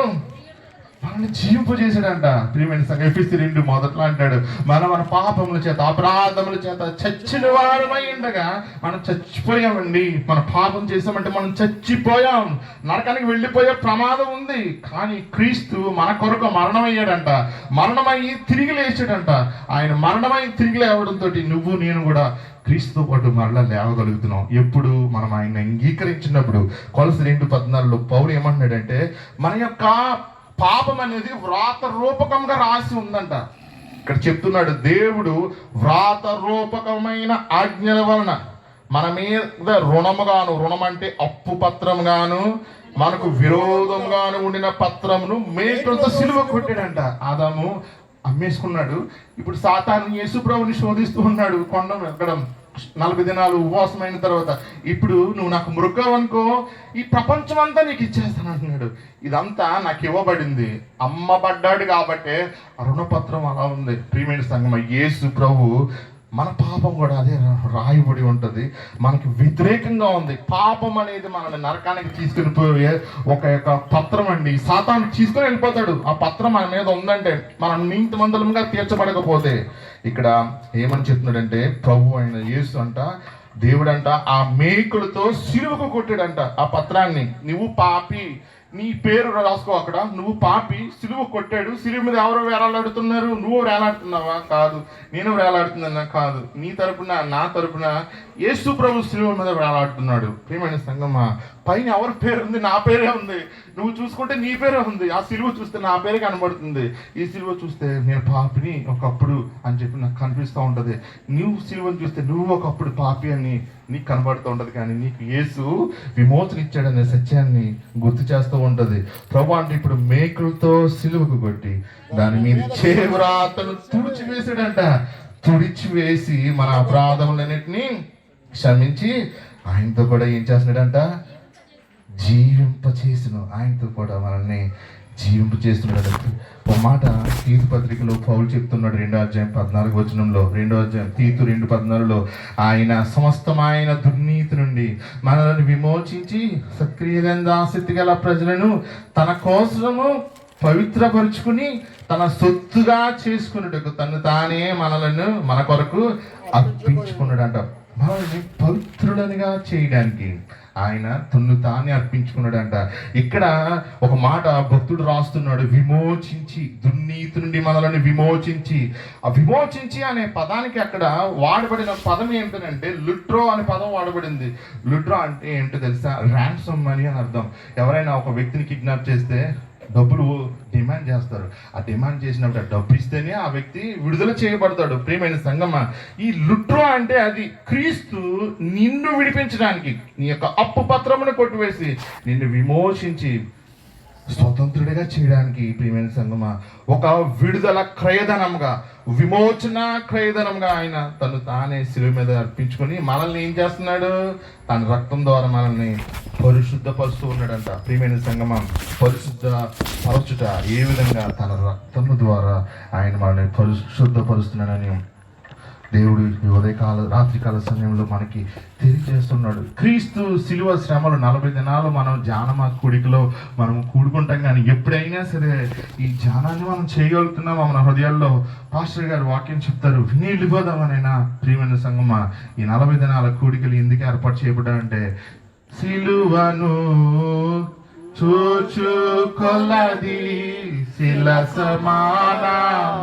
మనల్ని జీవింపు చేశాడంట. ప్రియమైన సంఘం, ఎఫెసీ 2:1 అంటాడు, మన పాపముల చేత అపరాధముల చేత చచ్చిన వారమై ఉండగా మనం చచ్చిపోయామండి. మన పాపం చేసామంటే మనం చచ్చిపోయాం, నరకానికి వెళ్ళిపోయే ప్రమాదం ఉంది. కానీ క్రీస్తు మన కొరకు మరణమయ్యాడంట, మరణమయ్యి తిరిగి లేచాడంట. ఆయన మరణమై తిరిగి లేవడంతో నువ్వు నేను కూడా క్రీస్తుతో పాటు మరలా లేవగలుగుతున్నాం. ఎప్పుడు మనం ఆయన అంగీకరించినప్పుడు. కొలసి 2:14 పౌలు ఏమంటున్నాడంటే, మన యొక్క పాపం అనేది వ్రాత రూపకంగా రాసి ఉందంట. ఇక్కడ చెప్తున్నాడు, దేవుడు వ్రాత రూపకమైన ఆజ్ఞల వలన మన మీద రుణం అంటే అప్పు పత్రంగాను మనకు విరోధంగాను ఉండిన పత్రమును మేకులతో సిలువ కొట్టాడంట. ఆదాము అమ్మేసుకున్నాడు. ఇప్పుడు సాతాను యేసు ప్రభుని శోధిస్తూ ఉన్నాడు. కొండ ఎక్కడం 40 దినాలు ఉపవాసమైన తర్వాత, ఇప్పుడు నువ్వు నాకు మృగం అనుకో, ఈ ప్రపంచం అంతా నీకు ఇచ్చేస్తాను అంటున్నాడు. ఇదంతా నాకు ఇవ్వబడింది, అమ్మబడ్డాడు కాబట్టి ఆ రుణపత్రం అలా ఉంది. ప్రియమైన సంగమ, యేసు ప్రభు మన పాపం కూడా అదే రాయబడి ఉంటుంది. మనకి వ్యతిరేకంగా ఉంది. పాపం అనేది మనల్ని నరకానికి తీసుకుని పోయే ఒక యొక్క పత్రం అండి. సాతాను తీసుకుని వెళ్ళిపోతాడు. ఆ పత్రం మన మీద ఉందంటే, మనం నీతిమంతులుగా తీర్చబడకపోతే. ఇక్కడ ఏమని చెప్తున్నాడంటే, ప్రభు అయిన యేసు అంట, దేవుడంట ఆ మేకులతో సిలువకు కొట్టాడంట ఆ పత్రాన్ని. నువ్వు పాపి, నీ పేరు రాసుకో అక్కడ, నువ్వు పాపి, సిలువ కొట్టాడు. సిలువ మీద ఎవరో వేలాడుతున్నారు, నువ్వు వేలాడుతున్నావా? కాదు. నేను వేలాడుతున్నా? కాదు. నీ తరపున నా తరపున యేసు ప్రభు సిలువ మీద వేలాడుతున్నాడు. ప్రియమైన సంగమా, పైన ఎవరి పేరు ఉంది? నా పేరే ఉంది. నువ్వు చూసుకుంటే నీ పేరే ఉంది. ఆ సిలువ చూస్తే నా పేరే కనబడుతుంది. ఈ సిలువ చూస్తే నేను పాపిని ఒకప్పుడు అని చెప్పి నాకు కనిపిస్తూ ఉంటుంది. నువ్వు సిలువను చూస్తే నువ్వు ఒకప్పుడు పాపి అని నీకు కనబడుతూ ఉంటుంది. కానీ నీకు యేసు విమోచన ఇచ్చాడనే సత్యాన్ని గుర్తు చేస్తూ ఉంటుంది. ప్రభు అంటే ఇప్పుడు మేకులతో సిలువకు కొట్టి దాని మీద చేవ్రాతను తుడిచివేసాడంట. తుడిచివేసి మన అపరాధములన్నిటినీ క్షమించి ఆయనతో కూడా ఏం చేస్తున్నాడంట? జీవింపచేసిన. ఆయనతో కూడా మనల్ని జీవింపు చేస్తున్నాడు. ఒక మాట తీతు పత్రికలో పౌలు చెప్తున్నాడు, 2వ అధ్యాయం 14వ వచనంలో, 2వ అధ్యాయం తీతు 2:14లో, ఆయన సమస్తమైన దుర్నీతి నుండి మనల్ని విమోచించి సక్రియలంద ఆసక్తి గల ప్రజలను తన కోసము పవిత్రపరుచుకుని తన సొత్తుగా చేసుకున్నట్టుకు తను తానే మనలను మన కొరకు అర్పించుకున్నాడంట. మనల్ని పవిత్రులనిగా చేయడానికి ఆయన తన్ను తానే అర్పించుకున్నాడంట. ఇక్కడ ఒక మాట భక్తుడు రాస్తున్నాడు, విమోచించి, దుర్నీతి నుండి మనల్ని విమోచించి. ఆ విమోచించి అనే పదానికి అక్కడ వాడబడిన పదం ఏంటంటే లుట్రో అనే పదం వాడబడింది. లుట్రో అంటే ఏంటో తెలుసా? ర్యాన్సమ్ మనీ అని అర్థం. ఎవరైనా ఒక వ్యక్తిని కిడ్నాప్ చేస్తే డబ్బులు డిమాండ్ చేస్తారు. ఆ డిమాండ్ చేసినప్పుడు ఆ డబ్బు ఇస్తేనే ఆ వ్యక్తి విడుదల చేయబడతాడు. ప్రియమైన సంగమా, ఈ లుట్రో అంటే అది క్రీస్తు నిన్ను విడిపించడానికి, నీ యొక్క అప్పు పత్రమును కొట్టివేసి నిన్ను విమోచించి స్వతంత్రుడిగా చేయడానికి. ప్రియమైన సంగమా, ఒక విడుదల క్రయధనంగా, విమోచన క్రయధనంగా ఆయన తను తానే శిలువ మీద అర్పించుకొని మనల్ని ఏం చేస్తున్నాడు? తన రక్తం ద్వారా మనల్ని పరిశుద్ధపరుస్తూ ఉన్నాడంట. ప్రియమైన సంగమా, పరిశుద్ధ పరచుట ఏ విధంగా? తన రక్తము ద్వారా ఆయన మనల్ని పరిశుద్ధపరుస్తున్నాడని దేవుడు ఈ ఉదయకాల రాత్రికాల సమయంలో మనకి తెలియజేస్తున్నాడు. క్రీస్తు శిలువ శ్రమలు 40 దినాలు మనం ధ్యానమా కూడికలో మనం కూడుకుంటాం. కానీ ఎప్పుడైనా సరే ఈ ధ్యానాన్ని మనం చేయగలుగుతున్నాం. మన హృదయాల్లో పాస్టర్ గారు వాక్యం చెప్తారు, విని వెళ్ళిపోదామనైనా. ప్రియమైన సంగమా, ఈ 40 దినాల కూడికలు ఎందుకు ఏర్పాటు చేయబడ్డాయంటే, సిలువను చూచు కొలది శిల సమానమైన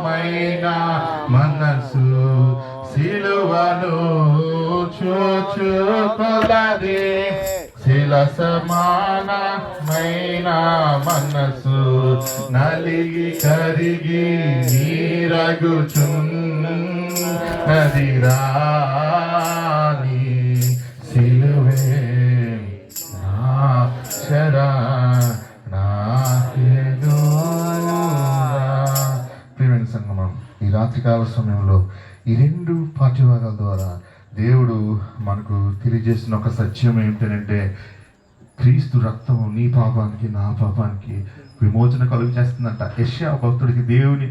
మనసు, సిలువను చూచు కొలది శిల సమానమైన మనసు, నలిగి కరిగి నీరగుచున్నది రాని సిలువే ప్రియమైన సంగమం, ఈ రాత్రికాల సమయంలో ఈ 2 పాఠ్యభాగాల ద్వారా దేవుడు మనకు తెలియజేసిన ఒక సత్యం ఏమిటంటే, క్రీస్తు రక్తము నీ పాపానికి నా పాపానికి విమోచన కలుగు చేస్తుందంట. యెషయా భక్తుడికి దేవుని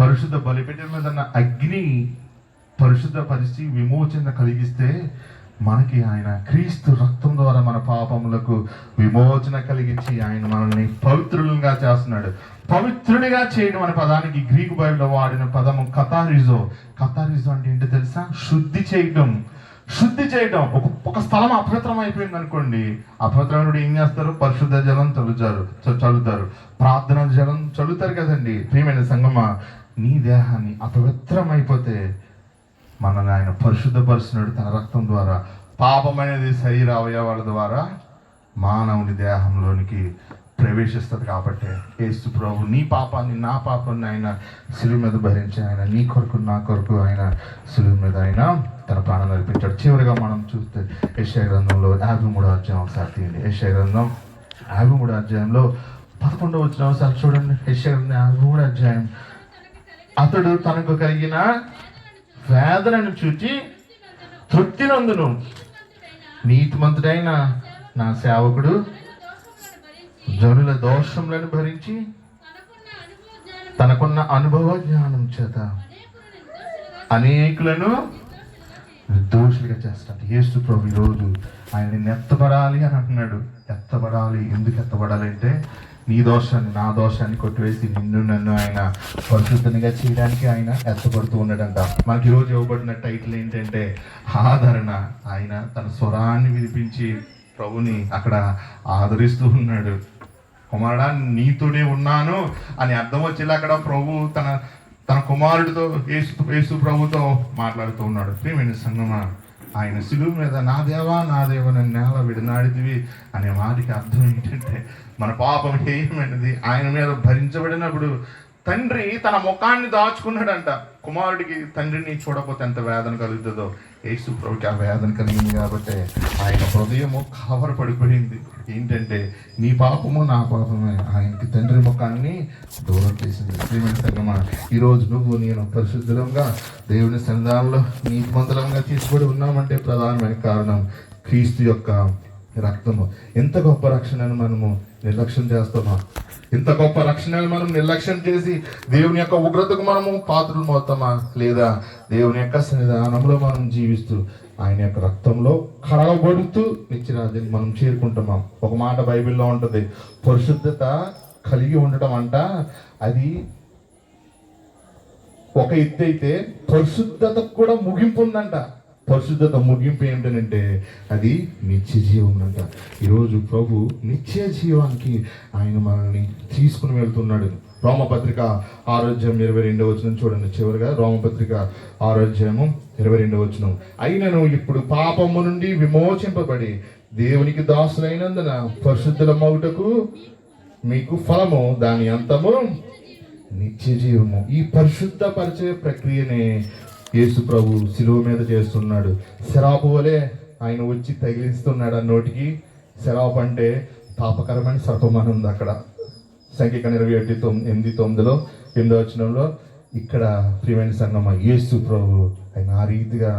పరిశుద్ధ బలిపీఠం మీద అగ్ని పరిశుద్ధపరిచి విమోచన కలిగిస్తే, మనకి ఆయన క్రీస్తు రక్తం ద్వారా మన పాపములకు విమోచన కలిగించి ఆయన మనల్ని పవిత్రులుగా చేస్తున్నాడు. పవిత్రుడిగా చేయడం అనే పదానికి గ్రీకు బైబిల్లో వాడిన పదము కతారిజో. కతారిజో అంటే ఏంటో తెలుసా? శుద్ధి చేయడం. శుద్ధి చేయడం. ఒక స్థలం అపవిత్రం అయిపోయింది అనుకోండి, అపవిత్రముడు ఏం చేస్తారు? పరిశుద్ధ జలం చల్లుతారు, ప్రార్థన జలం చల్లుతారు కదండి. ప్రియమైన సంగమా, నీ దేహాన్ని అపవిత్రం అయిపోతే మనల్ని ఆయన పరిశుద్ధపరుస్తున్నాడు తన రక్తం ద్వారా. పాపం అనేది శరీర అవయవాల ద్వారా మానవుని దేహంలోనికి ప్రవేశిస్తుంది. కాబట్టి యేసు ప్రభు నీ పాపాన్ని నా పాపాన్ని ఆయన శిలువ మీద భరించి, ఆయన నీ కొరకు నా కొరకు ఆయన శిలువ మీద ఆయన తన ప్రాణాలు అర్పించాడు. చివరిగా మనం చూస్తే యెషయా గ్రంథంలో 53వ అధ్యాయం ఒకసారి తీయండి. యెషయా గ్రంథం 53వ అధ్యాయంలో 11వ వచనం ఒకసారి చూడండి. యెషయా గ్రంథం 53వ అధ్యాయం. అతడు తనకు కలిగిన వేదనను చూచి తృప్తి నందును, నీతిమంతుడైన నా సేవకుడు జనుల దోషములను భరించి తనకున్న అనుభవ జ్ఞానం చేత అనేకులను నిర్దోషులుగా చేస్తాడు. యేసు ప్రభు ఈరోజు ఆయన ఎత్తబడాలి అని అంటున్నాడు. ఎత్తబడాలి. ఎందుకు ఎత్తబడాలి అంటే నీ దోషాన్ని నా దోషాన్ని కొట్టివేసి నిన్ను నన్ను ఆయన పరిశుద్ధంగా చేయడానికి ఆయన ఎత్తపడుతూ ఉన్నాడంట. మనకి ఈరోజు ఇవ్వబడిన టైటిల్ ఏంటంటే ఆదరణ. ఆయన తన స్వరాన్ని వినిపించి ప్రభుని అక్కడ ఆదరిస్తూ ఉన్నాడు. కుమారుడా నీతోనే ఉన్నాను అని అర్థం వచ్చేలా అక్కడ ప్రభు తన కుమారుడితో యేసు ప్రభుతో మాట్లాడుతూ ఉన్నాడు. ప్రియమైన సంగమా, ఆయన శిలువ మీద నా దేవా నన్ను నేల విడనాడిదివి అనే మాటకి అర్థం ఏంటంటే మన పాపం హేయమైనది ఆయన మీద భరించబడినప్పుడు తండ్రి తన ముఖాన్ని దాచుకున్నాడంట. కుమారుడికి తండ్రిని చూడకపోతే ఎంత వేదన కలుగుతుందో యేసు ప్రభుకి ఆ వేదన కలిగింది కాబట్టి ఆయన హృదయము కవరపడిపోయింది. ఏంటంటే నీ పాపము నా పాపమే ఆయనకి తండ్రి ముఖాన్ని దూరం చేసింది. ప్రియమైన సంగమా, ఈరోజు నువ్వు నేను పరిశుద్ధంగా దేవుని సన్నిధానంలో నీతిమంతులంగా తీసుకొని ఉన్నామంటే ప్రధానమైన కారణం క్రీస్తు యొక్క రక్తము. ఎంత గొప్ప రక్షణను మనము నిర్లక్ష్యం చేస్తున్నాం. ఇంత గొప్ప రక్షణను మనం నిర్లక్ష్యం చేసి దేవుని యొక్క ఉగ్రతకు మనము పాత్రలు మోతామా, లేదా దేవుని యొక్క సన్నిధానంలో మనం జీవిస్తూ ఆయన యొక్క రక్తంలో కడగబడుతూ నిత్యరాజ్యాన్ని మనం చేరుకుంటున్నాం. ఒక మాట బైబిల్లో ఉంటుంది, పరిశుద్ధత కలిగి ఉండటం అంట అది ఒక ఎత్తు అయితే పరిశుద్ధతకు కూడా ముగింపు ఉందంట. పరిశుద్ధత ముగింపు ఏంటంటే అది నిత్య జీవం అంట. ఈరోజు ప్రభు నిత్య జీవానికి ఆయన మనల్ని తీసుకుని వెళ్తున్నాడు. రోమపత్రిక 6:22 చూడండి. చివరిగా రోమపత్రిక 6:22 అయినను ఇప్పుడు పాపము నుండి విమోచింపబడి దేవునికి దాసులైనందున పరిశుద్ధుల మౌటకు మీకు ఫలము దాని అంతము నిత్య జీవము. ఈ పరిశుద్ధ పరిచయ ప్రక్రియనే యేసు ప్రభు శిలువ మీద చేస్తున్నాడు. శరాపు వలె ఆయన వచ్చి తగిలిస్తున్నాడు ఆ నోటికి. శరాపు అంటే పాపకరమైన సర్పమని ఉంది అక్కడ సంఖ్యాకాండం 28:8 ఇక్కడ ప్రియమైన సంగమా యేసు ప్రభు ఆయన ఆ రీతిగా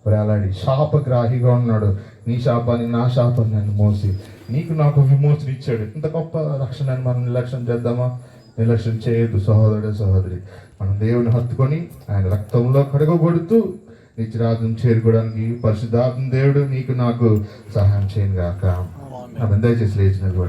వేలాడి శాపగ్రాహిగా ఉన్నాడు. నీ శాపాన్ని నా శాపాన్ని నన్ను మోసి నీకు నాకు విమోచన ఇచ్చాడు. ఇంత గొప్ప రక్షణని మనం నిర్లక్ష్యం చేద్దామా? నిర్లక్ష్యం చేయొద్దు సహోదరుడు సహోదరి. మనం దేవుని హత్తుకొని ఆయన రక్తంలో కడగబడుతూ నిత్యరాజ్యం చేరుకోవడానికి పరిశుద్ధాత్మ దేవుడు నీకు నాకు సహాయం చేయను గాక. దయచేసి లేచిన